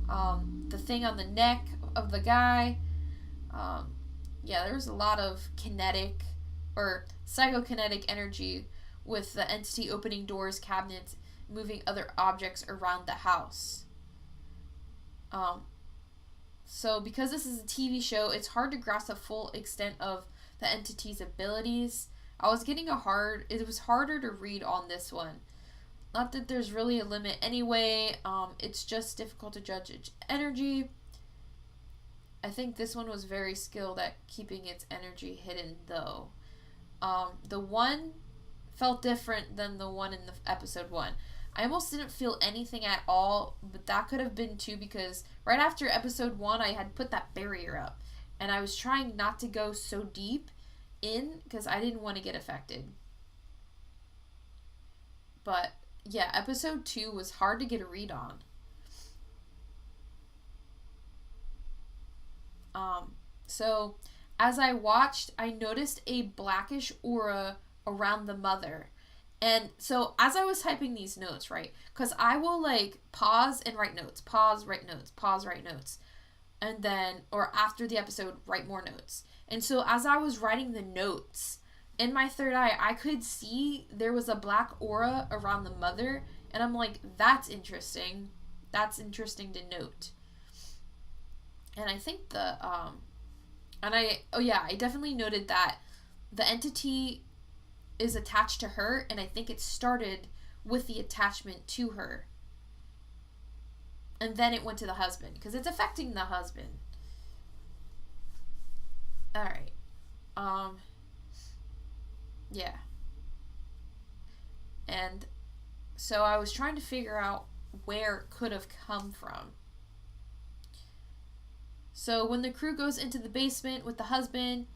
the thing on the neck of the guy. Yeah, there was a lot of kinetic or psychokinetic energy with the entity opening doors, cabinets, moving other objects around the house. So because this is a TV show, it's hard to grasp the full extent of the entity's abilities. It was harder to read on this one. Not that there's really a limit anyway, it's just difficult to judge its energy. I think this one was very skilled at keeping its energy hidden, though. The one felt different than the one in the episode 1. I almost didn't feel anything at all, but that could have been too because right after episode 1, I had put that barrier up, and I was trying not to go so deep in because I didn't want to get affected. But yeah, episode 2 was hard to get a read on. So as I watched, I noticed a blackish aura around the mother. And so as I was typing these notes, right, because I will like pause and write notes, pause, write notes, pause, write notes, and then, or after the episode, write more notes. And so as I was writing the notes, in my third eye, I could see there was a black aura around the mother, and I'm like, that's interesting. That's interesting to note. And I think I definitely noted that the entity is attached to her, and I think it started with the attachment to her. And then it went to the husband, because it's affecting the husband. Alright. Yeah. And so I was trying to figure out where it could have come from. So when the crew goes into the basement with the husband,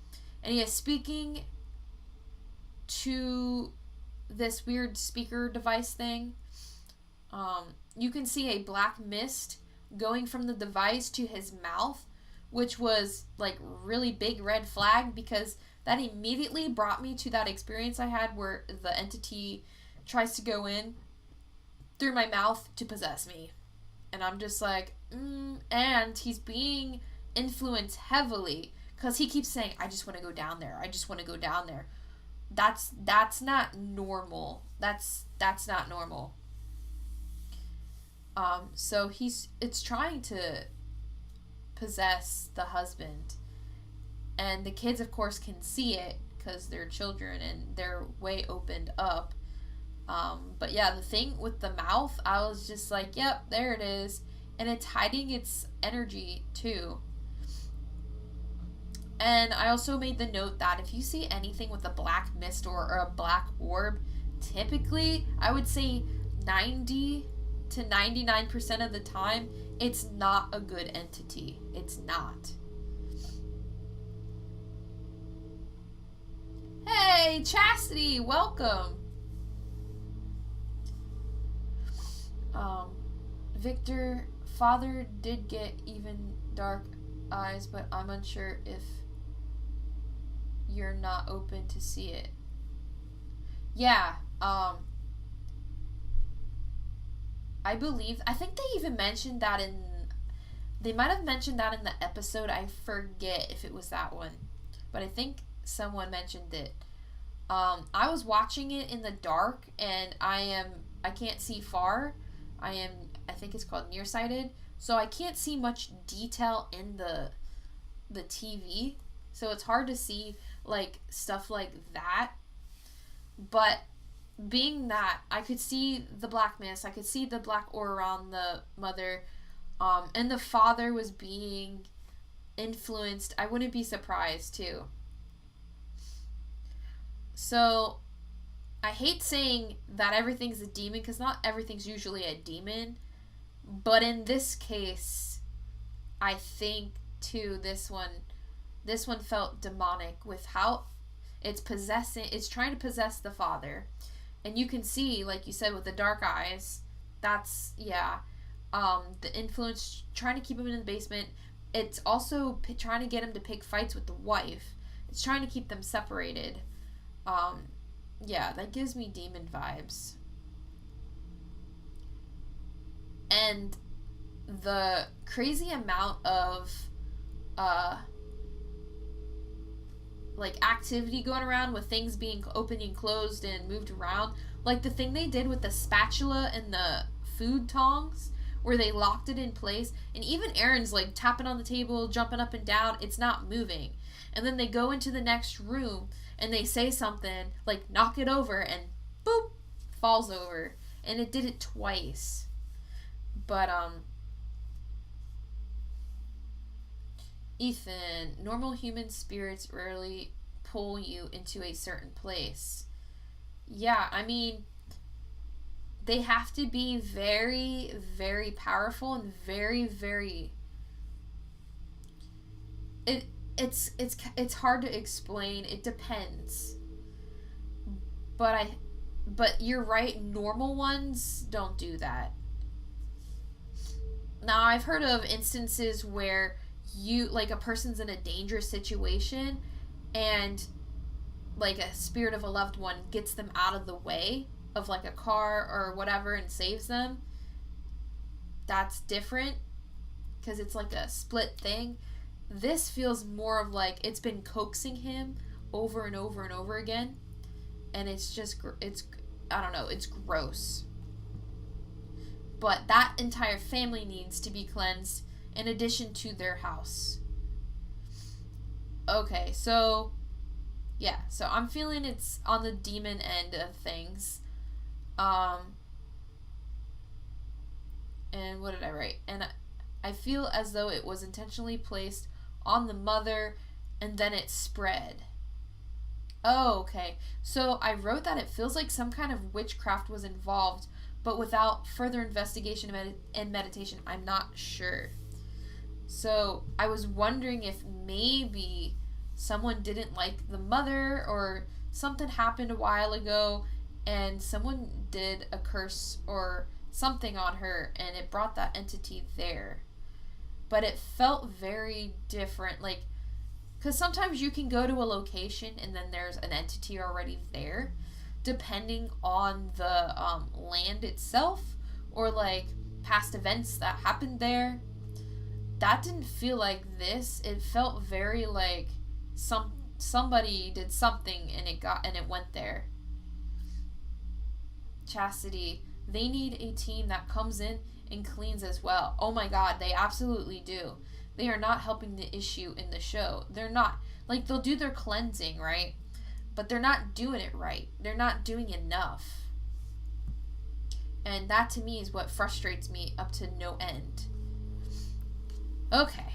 and he is speaking to this weird speaker device thing, you can see a black mist going from the device to his mouth, which was like really big red flag, because that immediately brought me to that experience I had where the entity tries to go in through my mouth to possess me. And I'm just like, and he's being influenced heavily, because he keeps saying, I just want to go down there. I just want to go down there. That's not normal. That's not normal. So it's trying to possess the husband. And the kids, of course, can see it because they're children and they're way opened up. But yeah, the thing with the mouth, I was just like, yep, there it is. And it's hiding its energy too. And I also made the note that if you see anything with a black mist or a black orb, typically, I would say 90 to 99% of the time, it's not a good entity. It's not. Hey, Chastity, welcome. Victor, father did get even dark eyes, but I'm unsure if you're not open to see it. Yeah, I think they even mentioned that they might have mentioned that in the episode. I forget if it was that one, but I think someone mentioned it. I was watching it in the dark, and I can't see far. I think it's called nearsighted, so I can't see much detail in the TV, so it's hard to see like stuff like that. But being that I could see the black mist, I could see the black aura around the mother, and the father was being influenced, I wouldn't be surprised too. So I hate saying that everything's a demon, because not everything's usually a demon, but in this case, I think too, this one felt demonic with how it's trying to possess the father. And you can see, like you said, with the dark eyes, that's, yeah, the influence, trying to keep him in the basement. It's also trying to get him to pick fights with the wife. It's trying to keep them separated. Yeah, that gives me demon vibes. And the crazy amount of like activity going around with things being opened and closed and moved around, like the thing they did with the spatula and the food tongs where they locked it in place, and even Aaron's like tapping on the table, jumping up and down, it's not moving. And then they go into the next room and they say something like knock it over, and boop, falls over. And it did it twice. But Ethan, normal human spirits rarely pull you into a certain place. Yeah, I mean, they have to be very, very powerful and very, very. It's hard to explain. It depends. But you're right. Normal ones don't do that. Now, I've heard of instances where a person's in a dangerous situation, and like a spirit of a loved one gets them out of the way of like a car or whatever and saves them. That's different, because it's like a split thing. This feels more of like it's been coaxing him over and over and over again, and it's I don't know, it's gross. But that entire family needs to be cleansed in addition to their house. Okay, so Yeah, so I'm feeling it's on the demon end of things. Um, and what did I write? And I feel as though it was intentionally placed on the mother and then it spread. Oh, okay. So I wrote that it feels like some kind of witchcraft was involved, but without further investigation and meditation, I'm not sure. So I was wondering if maybe someone didn't like the mother or something happened a while ago and someone did a curse or something on her and it brought that entity there. But it felt very different. Like, because sometimes you can go to a location and then there's an entity already there, depending on the land itself or like past events that happened there. That didn't feel like this. It felt very like somebody did something and it went there. Chastity, they need a team that comes in and cleans as well. Oh my god, they absolutely do. They are not helping the issue in the show. They're not. Like, they'll do their cleansing, right? But they're not doing it right. They're not doing enough. And that to me is what frustrates me up to no end. Okay.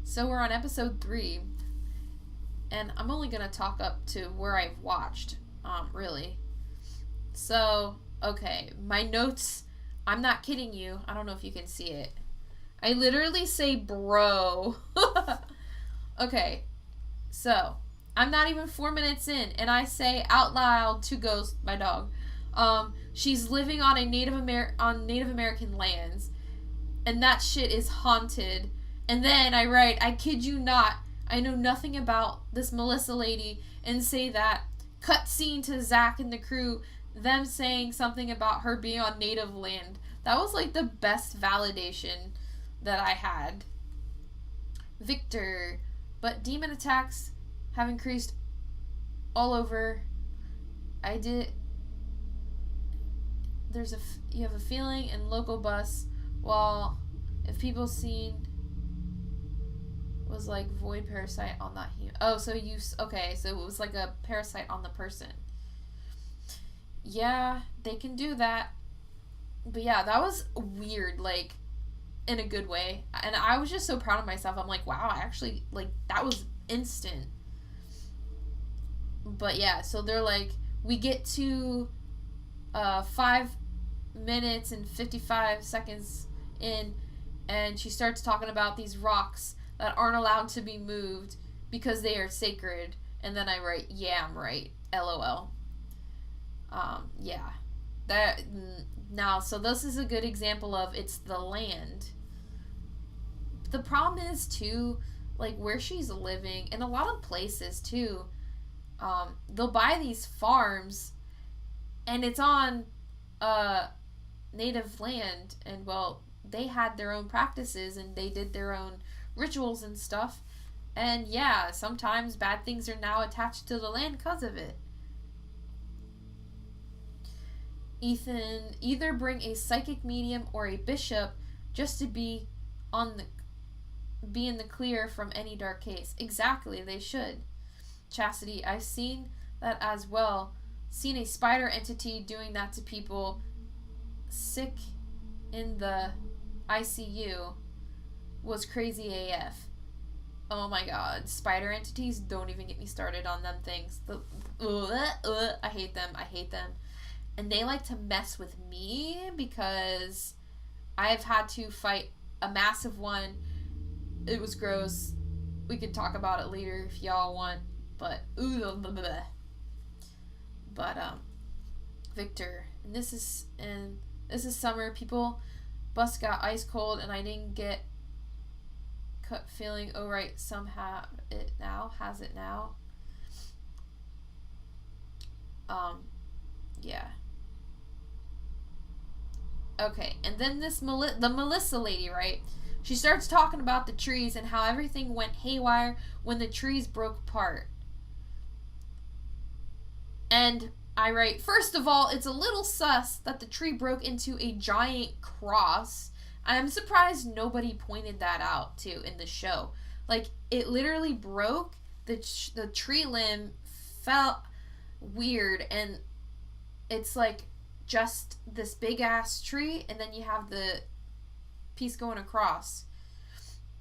So we're on episode 3. And I'm only going to talk up to where I've watched, really. So, okay. My notes, I'm not kidding you. I don't know if you can see it. I literally say bro. Okay, so I'm not even 4 minutes in, and I say out loud to Ghost, my dog, she's living on Native American lands, and that shit is haunted. And then I write, I kid you not, I know nothing about this Melissa lady, and say that cut scene to Zach and the crew, them saying something about her being on native land. That was like the best validation that I had. Victor, but demon attacks have increased all over. You have a feeling in local bus, while if people seen was like void parasite on that human. Oh, so it was like a parasite on the person. Yeah, they can do that. But yeah, that was weird, like, in a good way. And I was just so proud of myself. I'm like, wow, I actually, like, that was instant. But yeah, so they're like, we get to 5 minutes and 55 seconds in, and she starts talking about these rocks that aren't allowed to be moved because they are sacred. And then I write, yeah, I'm right. LOL. Yeah. Now, so this is a good example of it's the land. The problem is, too, like, where she's living, in a lot of places, too, they'll buy these farms, and it's on native land, and, well, they had their own practices, and they did their own rituals and stuff, and, yeah, sometimes bad things are now attached to the land because of it. Ethan, either bring a psychic medium or a bishop just to be in the clear from any dark case. Exactly, they should. Chastity, I've seen that as well. Seen a spider entity doing that to people sick in the ICU. Was crazy AF. Oh my god, spider entities, don't even get me started on them things. I hate them. And they like to mess with me because I've had to fight a massive one. It was gross. We could talk about it later if y'all want. But, Victor. And this is summer. Bus got ice cold and I didn't get cut feeling alright somehow. Has it now. Yeah. Okay, and then the Melissa lady, right? She starts talking about the trees and how everything went haywire when the trees broke apart. And I write, first of all, it's a little sus that the tree broke into a giant cross. I'm surprised nobody pointed that out, too, in the show. Like, it literally broke, the tree limb felt weird. And it's like just this big ass tree, and then you have the piece going across.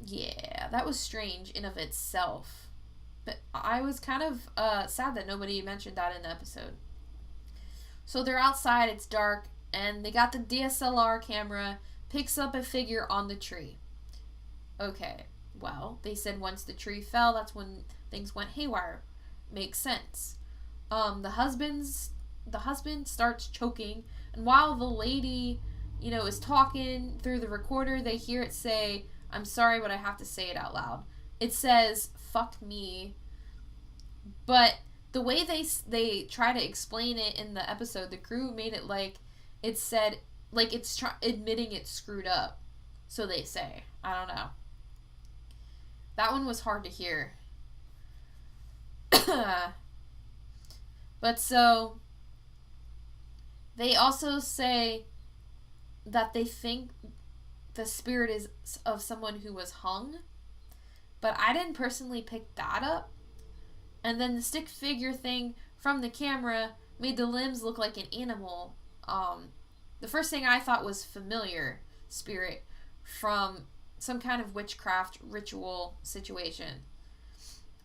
Yeah, that was strange in of itself. But I was kind of sad that nobody mentioned that in the episode. So they're outside, it's dark, and they got the DSLR camera, picks up a figure on the tree. Okay, well, they said once the tree fell, that's when things went haywire. Makes sense. The husband starts choking, and while the lady, is talking through the recorder, they hear it say, "I'm sorry, but I have to say it out loud." It says, "Fuck me." But the way they try to explain it in the episode, the crew made it like it said, like it's admitting it's screwed up. So they say. I don't know. That one was hard to hear. But so they also say that they think the spirit is of someone who was hung, but I didn't personally pick that up. And then the stick figure thing from the camera made the limbs look like an animal. The first thing I thought was familiar spirit from some kind of witchcraft ritual situation.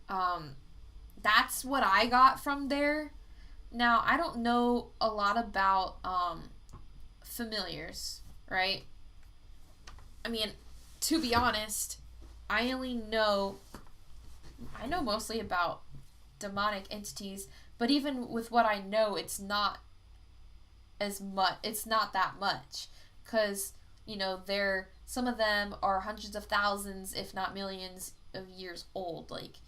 That's what I got from there. Now, I don't know a lot about familiars, right? I mean, to be honest, I know mostly about demonic entities, but even with what I know, it's not that much, because some of them are hundreds of thousands, if not millions of years old. Like,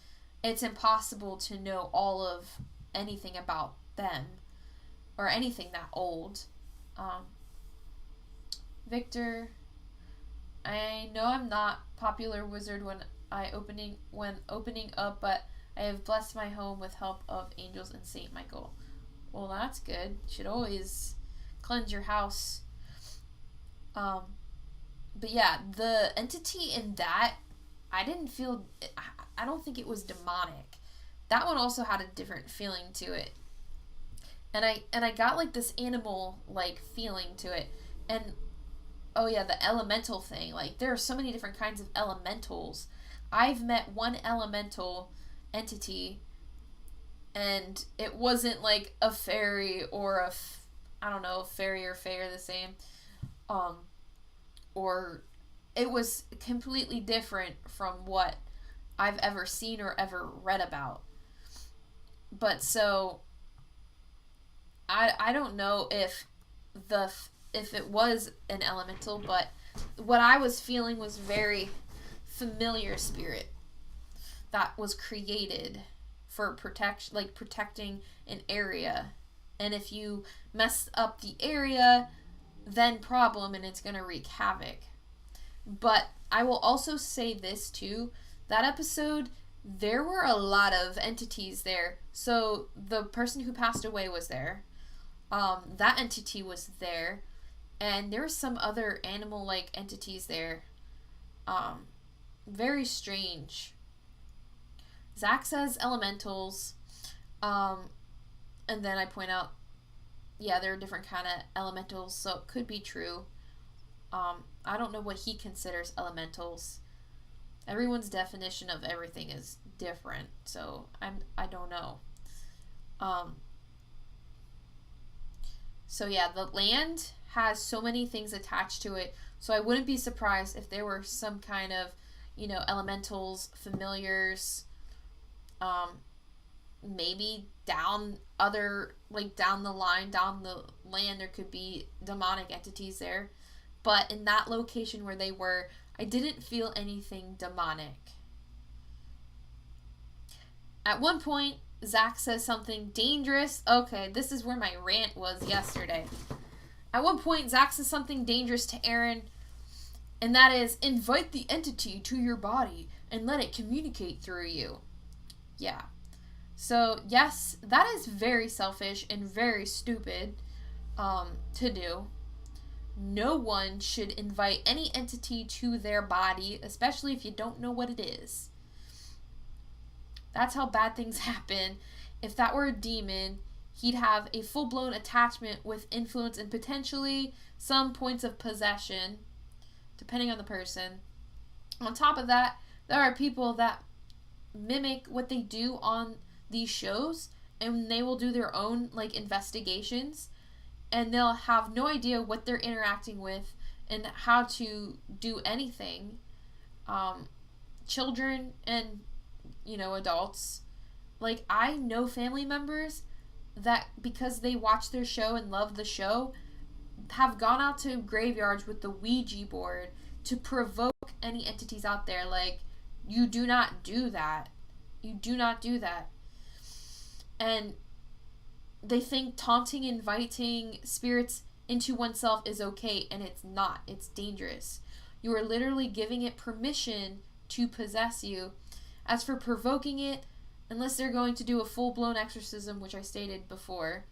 it's impossible to know all of anything about them or anything that old. Victor, I know I'm not popular wizard when opening up, but I have blessed my home with help of angels and Saint Michael. Well, that's good. You should always cleanse your house. But yeah, the entity in that, I don't think it was demonic. That one also had a different feeling to it. And I got like this animal like feeling to it. And oh yeah, the elemental thing. Like, there are so many different kinds of elementals. I've met one elemental entity, and it wasn't like a fairy or I don't know, fairy or fae are the same. Or it was completely different from what I've ever seen or ever read about. But so I don't know if it was an elemental, but what I was feeling was very familiar spirit that was created for protecting an area. And if you mess up the area, then problem, and it's gonna wreak havoc. But I will also say this too, that episode, there were a lot of entities there. So the person who passed away was there. That entity was there. And there were some other animal-like entities there. Very strange. Zach says elementals. And then I point out, yeah, there are different kind of elementals, so it could be true. I don't know what he considers elementals. Everyone's definition of everything is different, so I don't know. So yeah, the land has so many things attached to it, so I wouldn't be surprised if there were some kind of, elementals, familiars, maybe down the line, down the land, there could be demonic entities there. But in that location where they were, I didn't feel anything demonic. At one point, Zach says something dangerous. Okay, this is where my rant was yesterday. At one point, Zach says something dangerous to Aaron, and that is, invite the entity to your body and let it communicate through you. Yeah. So, yes, that is very selfish and very stupid to do. No one should invite any entity to their body, especially if you don't know what it is. That's how bad things happen. if that were a demon, he'd have a full-blown attachment with influence and potentially some points of possession, depending on the person. On top of that, there are people that mimic what they do on these shows, and they will do their own like investigations, and they'll have no idea what they're interacting with and how to do anything. Children and adults, like I know family members that because they watch their show and love the show have gone out to graveyards with the Ouija board to provoke any entities out there. Like, you do not do that. You do not do that. And they think taunting, inviting spirits into oneself is okay, and it's not. It's dangerous. You are literally giving it permission to possess you. As for provoking it, unless they're going to do a full-blown exorcism, which I stated before,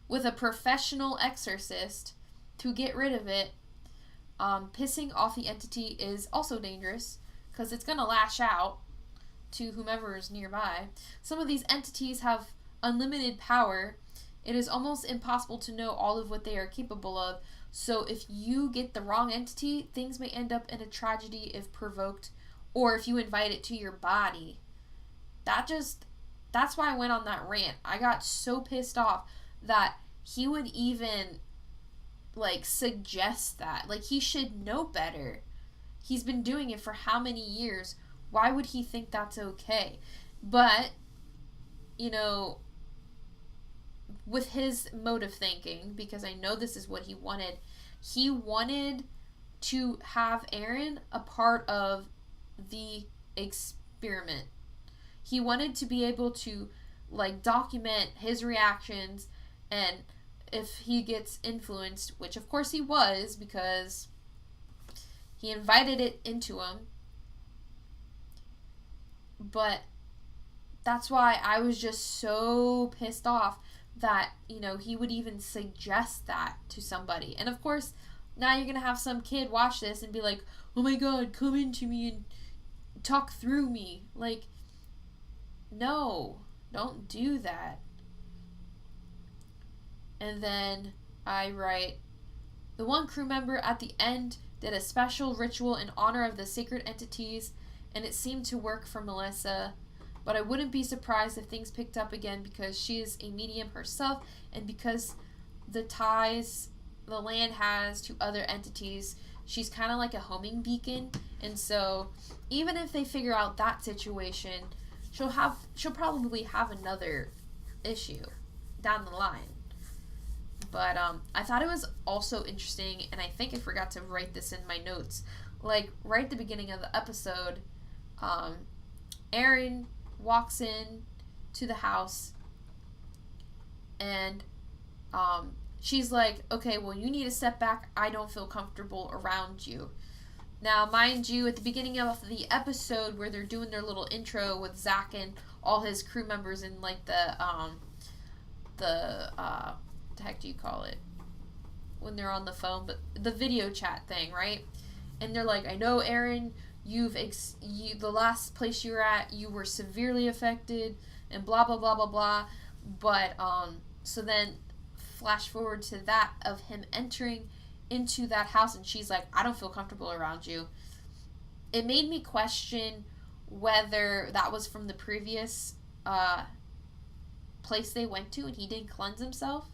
with a professional exorcist to get rid of it, pissing off the entity is also dangerous because it's going to lash out to whomever is nearby. Some of these entities have unlimited power. It is almost impossible to know all of what they are capable of. So if you get the wrong entity, things may end up in a tragedy if provoked, or if you invite it to your body. That's why I went on that rant. I got so pissed off that he would even like suggest that. Like, he should know better. He's been doing it for how many years? Why would he think that's okay? But, with his mode of thinking, because I know this is what he wanted to have Aaron a part of the experiment. He wanted to be able to like document his reactions, and if he gets influenced, which of course he was because he invited it into him. But that's why I was just so pissed off that, he would even suggest that to somebody. And of course, now you're going to have some kid watch this and be like, oh my God, come into me and talk through me. Like, no, don't do that. And then I write, the one crew member at the end did a special ritual in honor of the sacred entities, and it seemed to work for Melissa. But I wouldn't be surprised if things picked up again because she is a medium herself, and because the ties the land has to other entities, she's kind of like a homing beacon. And so even if they figure out that situation, she'll probably have another issue down the line. But I thought it was also interesting, and I think I forgot to write this in my notes. Like, right at the beginning of the episode, Aaron walks in to the house, and she's like, okay, well, you need to step back. I don't feel comfortable around you. Now, mind you, at the beginning of the episode where they're doing their little intro with Zach and all his crew members and like the what the heck do you call it when they're on the phone, but the video chat thing, right? And they're like, I know, Aaron, the last place you were at, you were severely affected, and blah blah blah blah blah. But so then flash forward to that of him entering into that house, and she's like, I don't feel comfortable around you. It made me question whether that was from the previous place they went to and he didn't cleanse himself,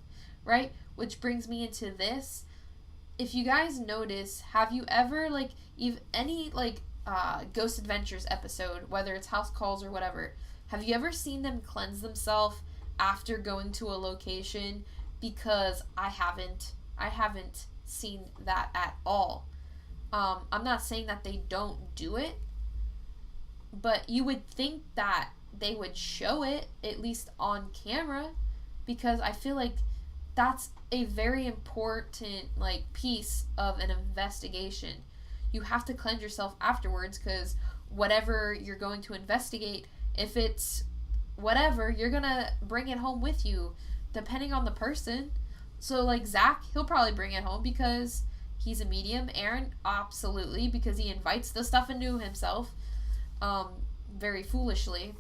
right? Which brings me into this. If you guys notice, have you ever, like, any, like, Ghost Adventures episode, whether it's house calls or whatever, have you ever seen them cleanse themselves after going to a location? Because I haven't seen that at all. I'm not saying that they don't do it, but you would think that they would show it, at least on camera, because I feel like that's a very important, like, piece of an investigation. You have to cleanse yourself afterwards, because whatever you're going to investigate, if it's whatever, you're gonna bring it home with you, depending on the person. So, like, Zach, he'll probably bring it home because he's a medium. Aaron, absolutely, because he invites the stuff into himself, very foolishly.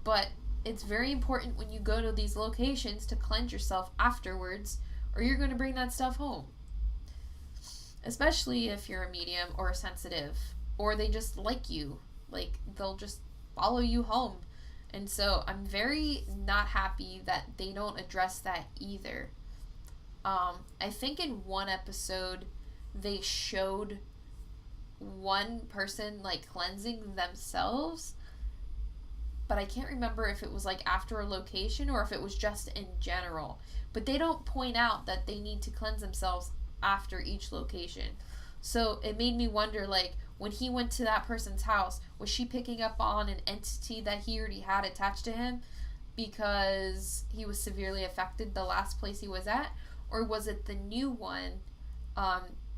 But it's very important when you go to these locations to cleanse yourself afterwards, or you're going to bring that stuff home. Especially if you're a medium or a sensitive, or they just like you. Like, they'll just follow you home. And so I'm very not happy that they don't address that either. I think in one episode they showed one person like cleansing themselves, but I can't remember if it was like after a location or if it was just in general. But they don't point out that they need to cleanse themselves after each location. So it made me wonder, like, when he went to that person's house, was she picking up on an entity that he already had attached to him because he was severely affected the last place he was at? Or was it the new one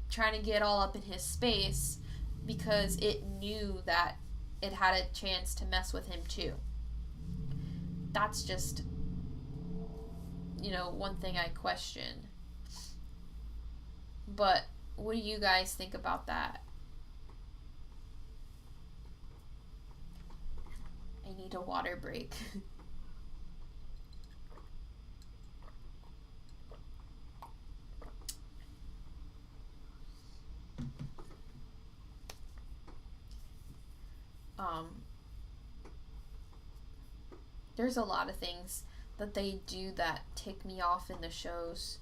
trying to get all up in his space because it knew that it had a chance to mess with him too? That's just, one thing I question. But what do you guys think about that? I need a water break. There's a lot of things that they do that tick me off in the shows.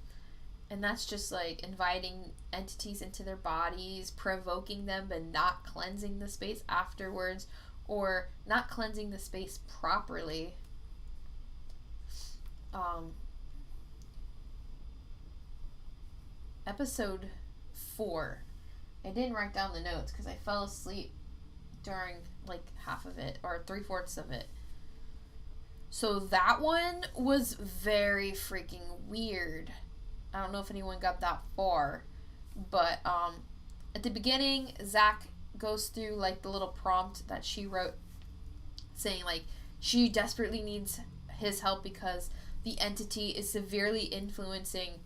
And that's just like inviting entities into their bodies, provoking them, but not cleansing the space afterwards, or not cleansing the space properly. Episode 4. I didn't write down the notes because I fell asleep during like half of it, or 3/4 of it. So that one was very freaking weird. I don't know if anyone got that far, but at the beginning, Zach goes through like the little prompt that she wrote, saying like she desperately needs his help because the entity is severely influencing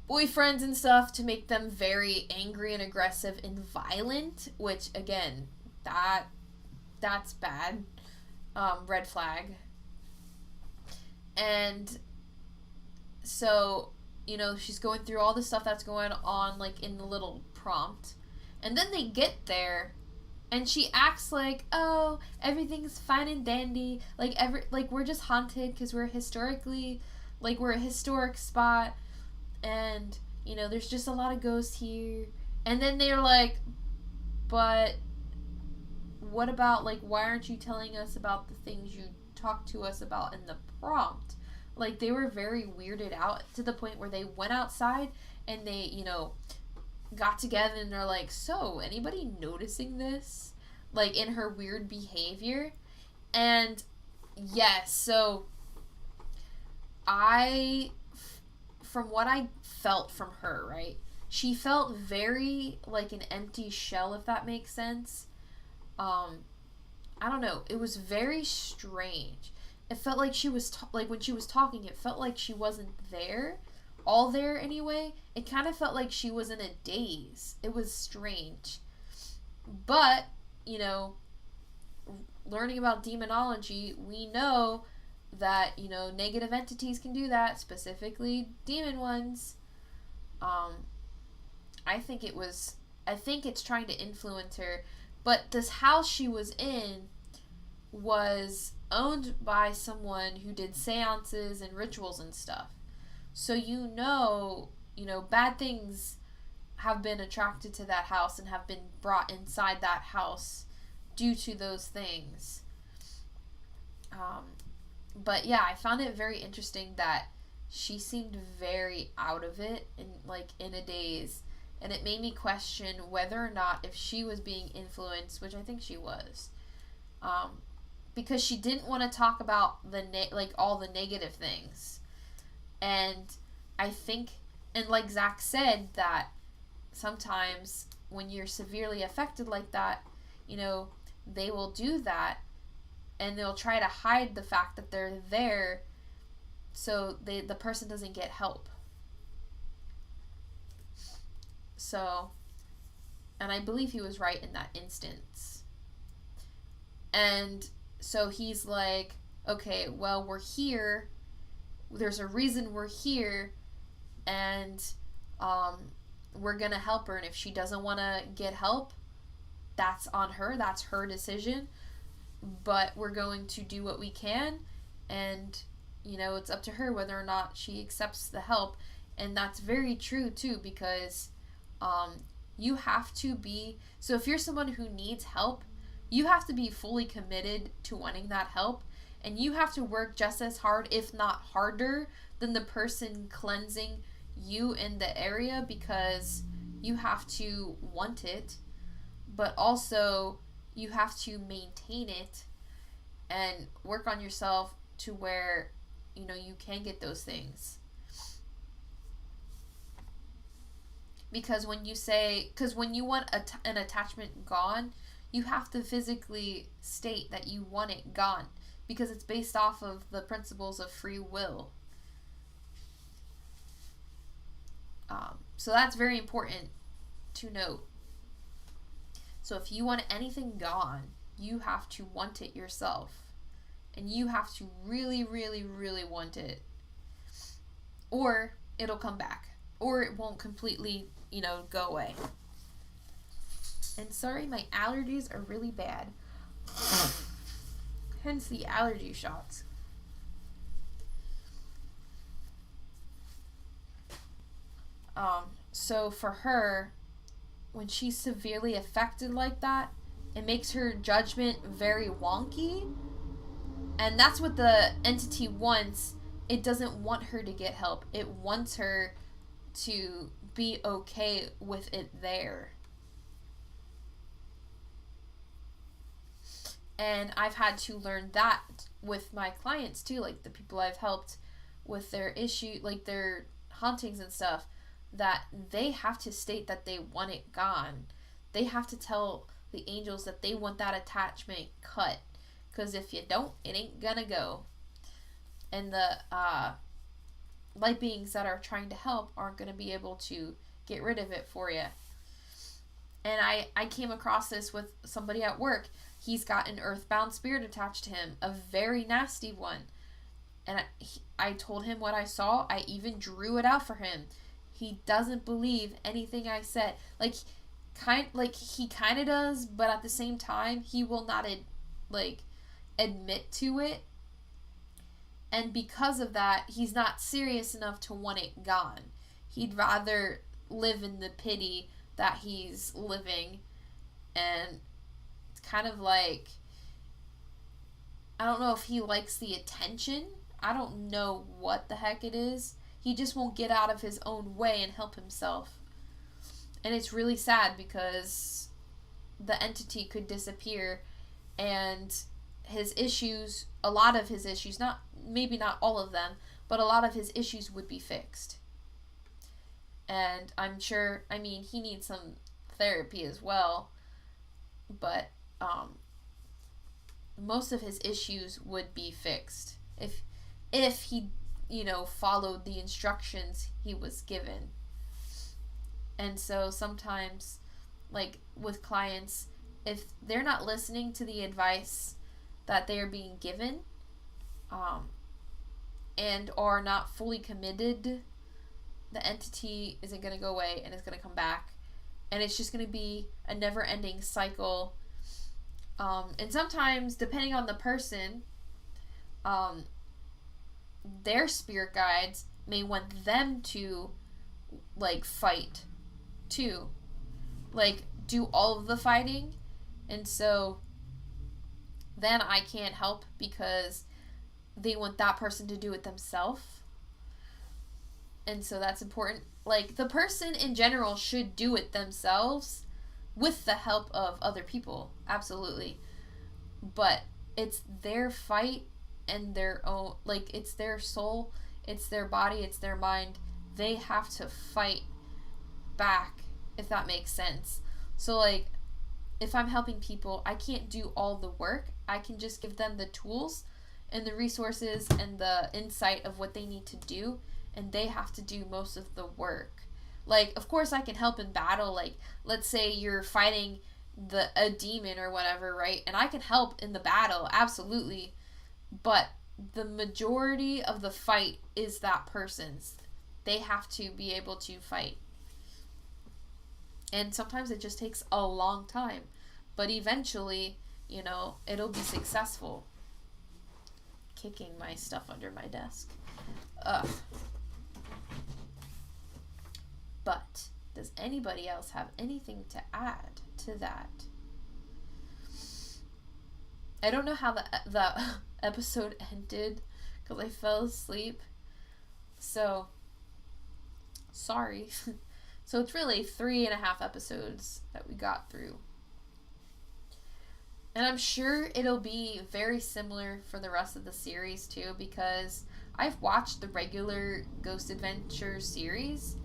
boyfriends and stuff to make them very angry and aggressive and violent, which again, that's bad. Red flag. And so, she's going through all the stuff that's going on like in the little prompt. And then they get there and she acts like, "Oh, everything's fine and dandy. Like we're just haunted cuz we're we're a historic spot and there's just a lot of ghosts here." And then they're like, "But what about, like, why aren't you telling us about the things you talked to us about in the prompt?" Like, they were very weirded out to the point where they went outside and they, got together and they're like, "So, anybody noticing this?" Like, in her weird behavior. And, yes, so from what I felt from her, right? She felt very like an empty shell, if that makes sense. I don't know. It was very strange. It felt like she was like when she was talking, it felt like she wasn't there, all there anyway. It kind of felt like she was in a daze. It was strange. But, learning about demonology, we know that, negative entities can do that, specifically demon ones. I think it's trying to influence her. But this house she was in was owned by someone who did seances and rituals and stuff. So bad things have been attracted to that house and have been brought inside that house due to those things. But yeah, I found it very interesting that she seemed very out of it and like in a daze. And it made me question whether or not if she was being influenced, which I think she was, because she didn't want to talk about all the negative things. And I think, and like Zach said, that sometimes when you're severely affected like that, they will do that, and they'll try to hide the fact that they're there, so the person doesn't get help. So, and I believe he was right in that instance. And so he's like, okay, well, we're here. There's a reason we're here, and um, we're gonna help her. And if she doesn't want to get help, that's on her. That's her decision. But we're going to do what we can, and it's up to her whether or not she accepts the help. And that's very true too, because um, you have to be. So if you're someone who needs help, you have to be fully committed to wanting that help, and you have to work just as hard, if not harder, than the person cleansing you in the area, because you have to want it, but also you have to maintain it and work on yourself to where you can get those things. Because when you want an attachment gone, you have to physically state that you want it gone, because it's based off of the principles of free will. So that's very important to note. So if you want anything gone, you have to want it yourself. And you have to really, really, really want it. Or it'll come back. Or it won't completely, go away. And sorry, my allergies are really bad. Hence the allergy shots. So for her, when she's severely affected like that, it makes her judgment very wonky. And that's what the entity wants. It doesn't want her to get help. It wants her to be okay with it there. And I've had to learn that with my clients too, like the people I've helped with their issue, like their hauntings and stuff, that they have to state that they want it gone. They have to tell the angels that they want that attachment cut, because if you don't, it ain't gonna go. And the light beings that are trying to help aren't gonna be able to get rid of it for you. And I came across this with somebody at work. He's got an earthbound spirit attached to him, a very nasty one. And I told him what I saw. I even drew it out for him. He doesn't believe anything I said. He kind of does, but at the same time, he will not admit to it. And because of that, he's not serious enough to want it gone. He'd rather live in the pity that he's living. And it's kind of like, I don't know if he likes the attention. I don't know what the heck it is. He just won't get out of his own way and help himself. And it's really sad, because the entity could disappear, and his issues, a lot of his issues, maybe not all of them, but a lot of his issues would be fixed. And I'm sure, he needs some therapy as well, but most of his issues would be fixed if he followed the instructions he was given. And so sometimes, like with clients, if they're not listening to the advice that they are being given, and are not fully committed, the entity isn't going to go away, and it's going to come back, and it's just going to be a never-ending cycle. And sometimes, depending on the person, their spirit guides may want them to fight too, do all of the fighting. And so then I can't help, because they want that person to do it themselves. And so that's important. The person in general should do it themselves with the help of other people, absolutely. But it's their fight and their own, it's their soul, it's their body, it's their mind. They have to fight back, if that makes sense. So if I'm helping people, I can't do all the work. I can just give them the tools and the resources and the insight of what they need to do, and they have to do most of the work. Of course I can help in battle. Let's say you're fighting a demon or whatever, right? And I can help in the battle, absolutely. But the majority of the fight is that person's. They have to be able to fight. And sometimes it just takes a long time. But eventually, it'll be successful. Kicking my stuff under my desk. Ugh. But does anybody else have anything to add to that? I don't know how the episode ended because I fell asleep. So, sorry. So it's really 3.5 episodes that we got through. And I'm sure it'll be very similar for the rest of the series too, because I've watched the regular Ghost Adventure series,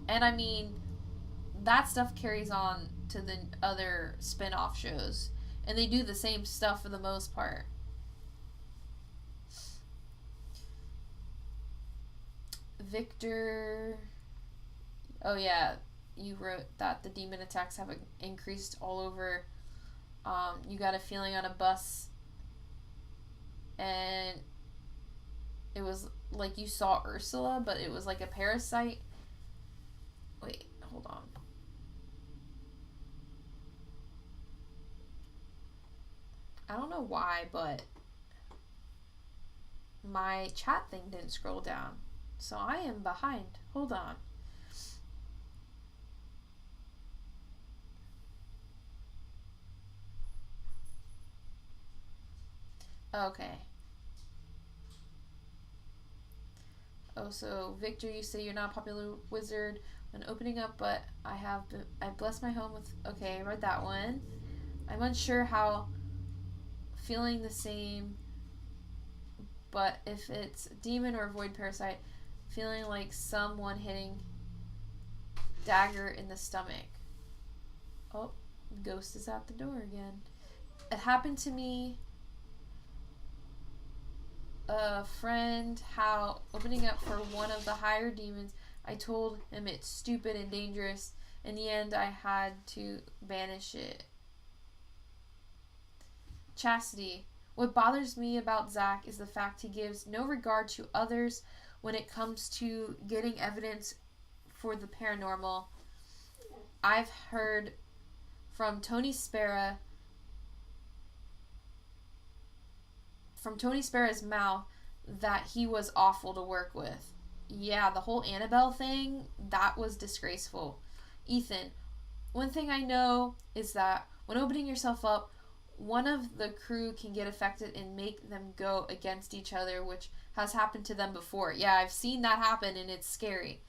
and I mean, that stuff carries on to the other spin-off shows, and they do the same stuff for the most part. Victor, oh yeah, you wrote that the demon attacks have increased all over. You got a feeling on a bus, and it was like you saw Ursula, but it was like a parasite. Wait, hold on. I don't know why, but my chat thing didn't scroll down. So I am behind. Hold on. Okay. Oh, so Victor, you say you're not a popular wizard when opening up, but I blessed my home with. Okay, I read that one. I'm unsure how feeling the same, but if it's demon or void parasite, feeling like someone hitting dagger in the stomach. Oh, ghost is at the door again. It happened to me. A friend, how opening up for one of the higher demons, I told him it's stupid and dangerous. In the end, I had to banish it. Chastity. What bothers me about Zach is the fact he gives no regard to others when it comes to getting evidence for the paranormal. I've heard from Tony Sparrow's mouth that he was awful to work with. Yeah, the whole Annabelle thing, that was disgraceful. Ethan, one thing I know is that when opening yourself up, one of the crew can get affected and make them go against each other, which has happened to them before. Yeah, I've seen that happen, and it's scary.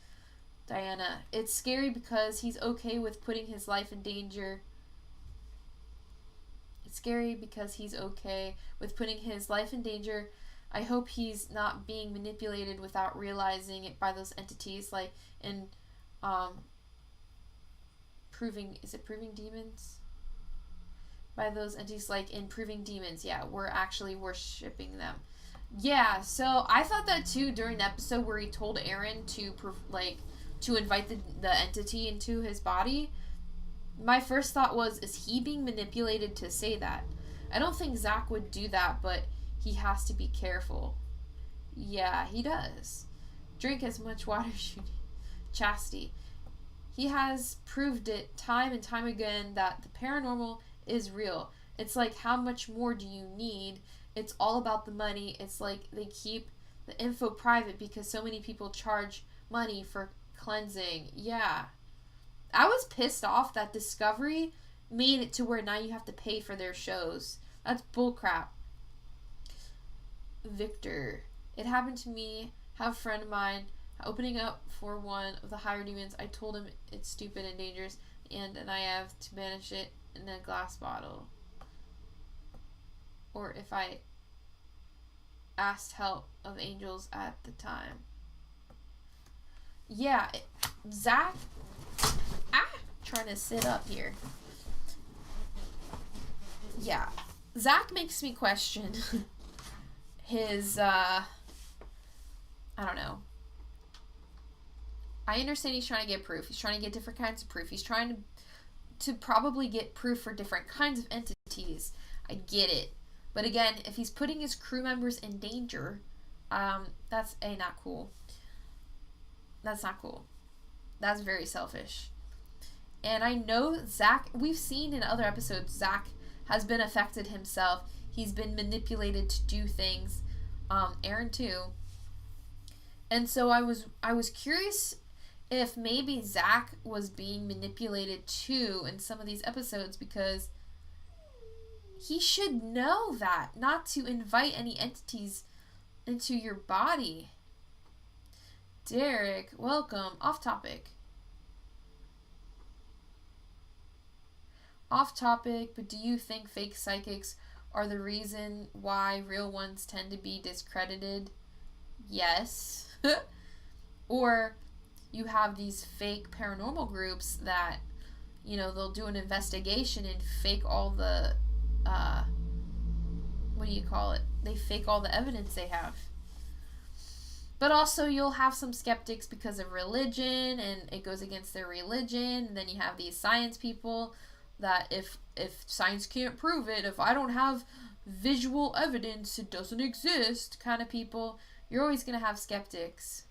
Diana, it's scary because he's okay with putting his life in danger. It's scary because he's okay with putting his life in danger. I hope he's not being manipulated without realizing it by those entities, like in proving demons? By those entities, like in proving demons. Yeah, we're actually worshipping them. Yeah, so I thought that too during the episode where he told Aaron to invite the entity into his body. My first thought was, is he being manipulated to say that? I don't think Zach would do that, but he has to be careful. Yeah, he does. Drink as much water as you need. Chastity. He has proved it time and time again that the paranormal is real. It's like, how much more do you need? It's all about the money. It's like they keep the info private because so many people charge money for cleansing. Yeah. I was pissed off that Discovery made it to where now you have to pay for their shows. That's bullcrap. Victor. It happened to me. Have a friend of mine opening up for one of the higher demons. I told him it's stupid and dangerous, and I have to banish it in a glass bottle. Or if I asked help of angels at the time. Yeah, Zach. Trying to sit up here. Yeah, Zach makes me question his, I don't know. I understand he's trying to get proof. He's trying to get different kinds of proof. He's trying to to probably get proof for different kinds of entities. I get it. But again, if he's putting his crew members in danger, that's not cool. That's not cool. That's very selfish. And I know Zach, we've seen in other episodes, Zach has been affected himself. He's been manipulated to do things. Aaron too. And so I was curious if maybe Zach was being manipulated too in some of these episodes, because he should know that not to invite any entities into your body. Derek, welcome. Off topic. Off topic, but do you think fake psychics are the reason why real ones tend to be discredited? Yes. Or you have these fake paranormal groups that, they'll do an investigation and fake all the, what do you call it? They fake all the evidence they have. But also you'll have some skeptics because of religion, and it goes against their religion. And then you have these science people that if science can't prove it, if I don't have visual evidence, it doesn't exist kind of people. You're always going to have skeptics.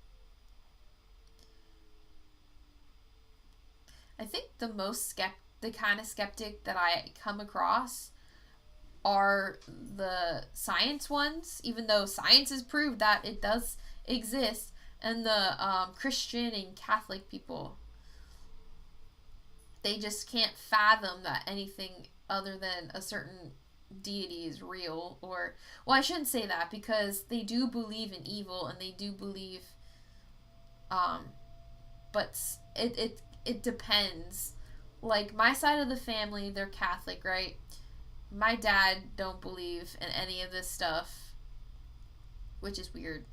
I think the kind of skeptic that I come across are the science ones, even though science has proved that it does exist, and the Christian and Catholic people. They just can't fathom that anything other than a certain deity is real. Or, well, I shouldn't say that, because they do believe in evil, and they do believe, but it depends. Like, my side of the family, they're Catholic, right? My dad don't believe in any of this stuff, which is weird.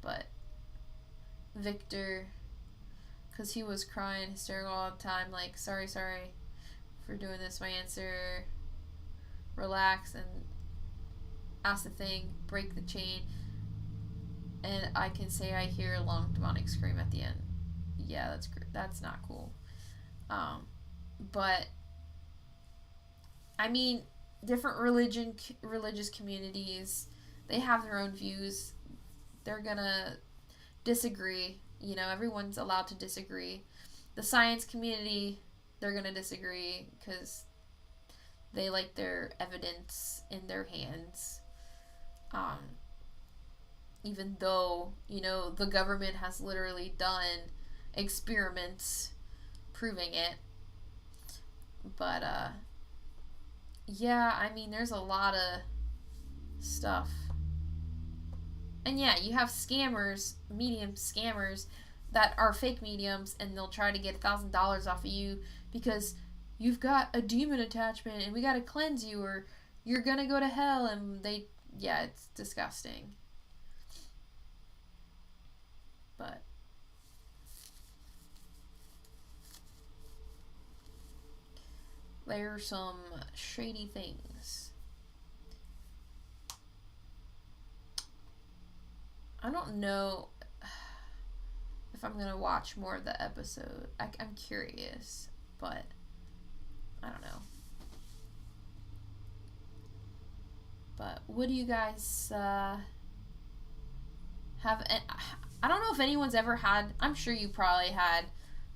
But Victor, because he was crying hysterical all the time, like, sorry for doing this. My answer, relax and ask the thing, break the chain, and I can say I hear a long demonic scream at the end. Yeah, that's not cool. But I mean, different religious communities, they have their own views. They're gonna disagree. Everyone's allowed to disagree. The science community, they're gonna disagree because they like their evidence in their hands. Even though, the government has literally done experiments proving it. But, yeah, I mean, there's a lot of stuff. And yeah, you have medium scammers that are fake mediums, and they'll try to get $1,000 off of you because you've got a demon attachment and we gotta cleanse you or you're gonna go to hell, and it's disgusting. But there are some shady things. I don't know if I'm gonna watch more of the episode. I'm curious, but I don't know. But what do you guys have? I don't know if anyone's ever had, I'm sure you probably had,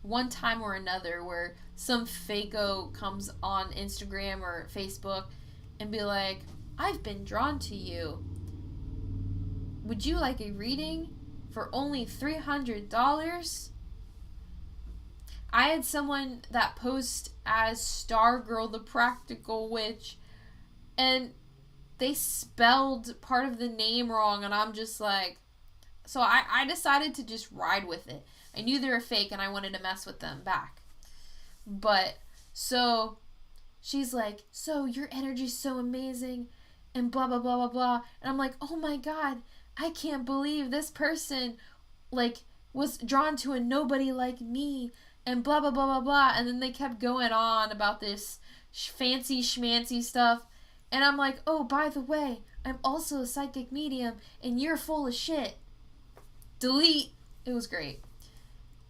one time or another where some fakeo comes on Instagram or Facebook and be like, I've been drawn to you. Would you like a reading for only $300? I had someone that posed as Stargirl the Practical Witch, and they spelled part of the name wrong, and I'm just like, so I decided to just ride with it. I knew they were fake, and I wanted to mess with them back. But, so, she's like, so your energy's so amazing, and blah, blah, blah, blah, blah. And I'm like, oh my god, I can't believe this person, was drawn to a nobody like me, and blah, blah, blah, blah, blah. And then they kept going on about this fancy schmancy stuff. And I'm like, oh, by the way, I'm also a psychic medium, and you're full of shit. Delete. It was great.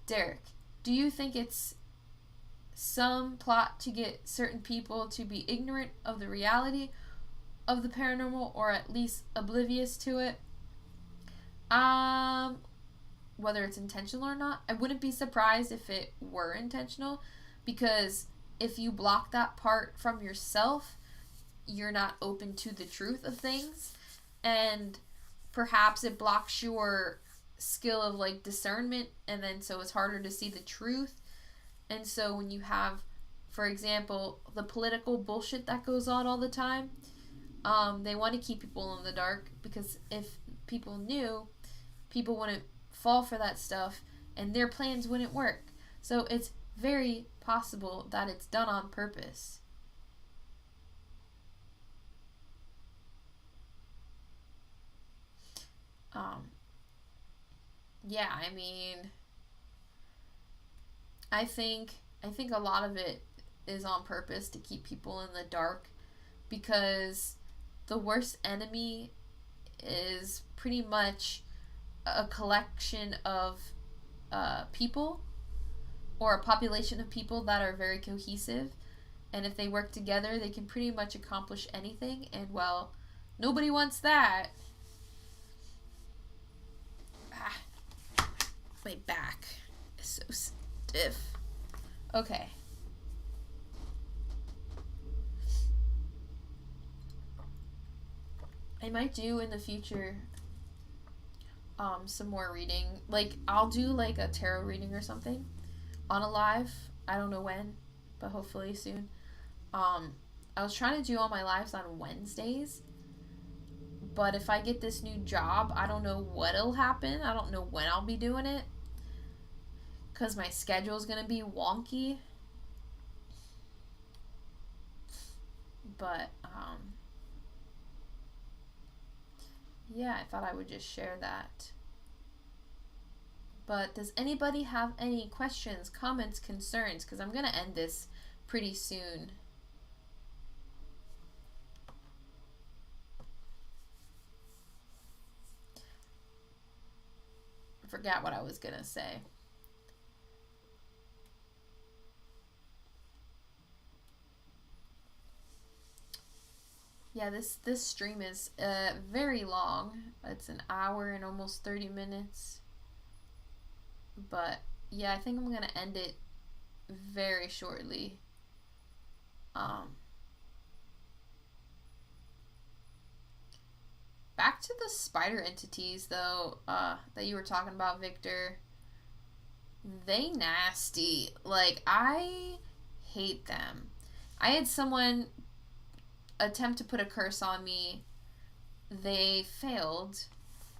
Derek, do you think it's some plot to get certain people to be ignorant of the reality of the paranormal, or at least oblivious to it. Whether it's intentional or not, I wouldn't be surprised if it were intentional, because if you block that part from yourself, you're not open to the truth of things, and perhaps it blocks your skill of like discernment, and then so it's harder to see the truth. And so when you have, for example, the political bullshit that goes on all the time, they want to keep people in the dark, because if people knew, people wouldn't fall for that stuff and their plans wouldn't work. So it's very possible that it's done on purpose. Yeah, I mean, I think a lot of it is on purpose to keep people in the dark, because the worst enemy is pretty much a collection of people, or a population of people that are very cohesive, and if they work together they can pretty much accomplish anything, and well, nobody wants that. My back is so stiff. Okay. I might do in the future some more reading. Like, I'll do like a tarot reading or something on a live. I don't know when, but hopefully soon. I was trying to do all my lives on Wednesdays, but if I get this new job, I don't know what'll happen. I don't know when I'll be doing it, because my schedule is going to be wonky. But, yeah, I thought I would just share that. But does anybody have any questions, comments, concerns? Because I'm going to end this pretty soon. I forgot what I was going to say. Yeah, this stream is very long. It's an hour and almost 30 minutes. But yeah, I think I'm gonna end it very shortly. Back to the spider entities though, that you were talking about, Victor. They nasty. Like, I hate them. I had someone attempt to put a curse on me. They failed.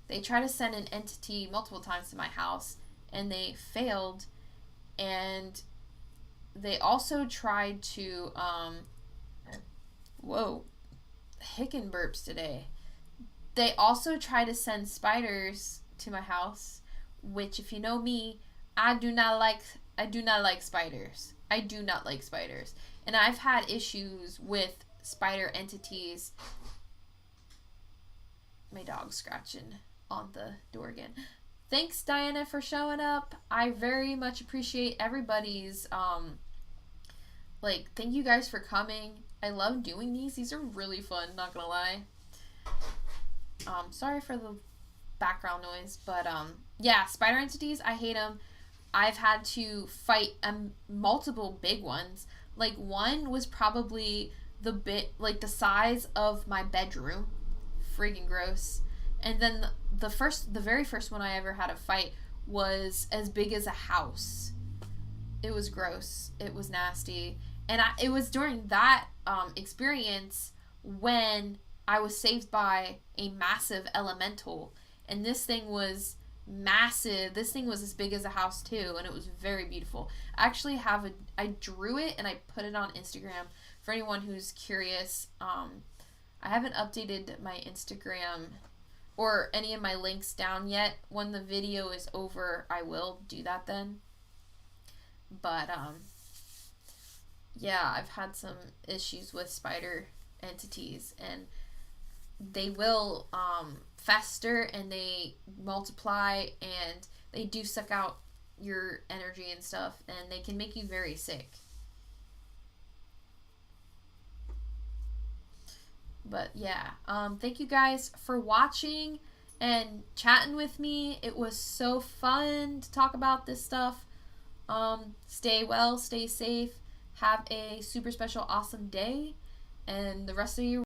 They tried to send an entity multiple times to my house, and they failed. And they also tried to whoa, hickin' burps today. They also tried to send spiders to my house, which, if you know me, I do not like spiders. I do not like spiders. And I've had issues with spider entities. My dog's scratching on the door again. Thanks, Diana, for showing up. I very much appreciate everybody's thank you guys for coming. I love doing these. These are really fun, not gonna lie. Sorry for the background noise, but yeah, spider entities, I hate them. I've had to fight multiple big ones. Like, one was probably the size of my bedroom. Friggin' gross. And then the very first one I ever had to fight was as big as a house. It was gross. It was nasty. And it was during that experience when I was saved by a massive elemental. And this thing was massive. This thing was as big as a house too, and it was very beautiful. I actually I drew it and I put it on Instagram for anyone who's curious. I haven't updated my Instagram or any of my links down yet. When the video is over, I will do that then. But yeah, I've had some issues with spider entities, and they will fester and they multiply, and they do suck out your energy and stuff, and they can make you very sick. But yeah, thank you guys for watching and chatting with me. It was so fun to talk about this stuff. Stay well, stay safe, have a super special, awesome day, and the rest of your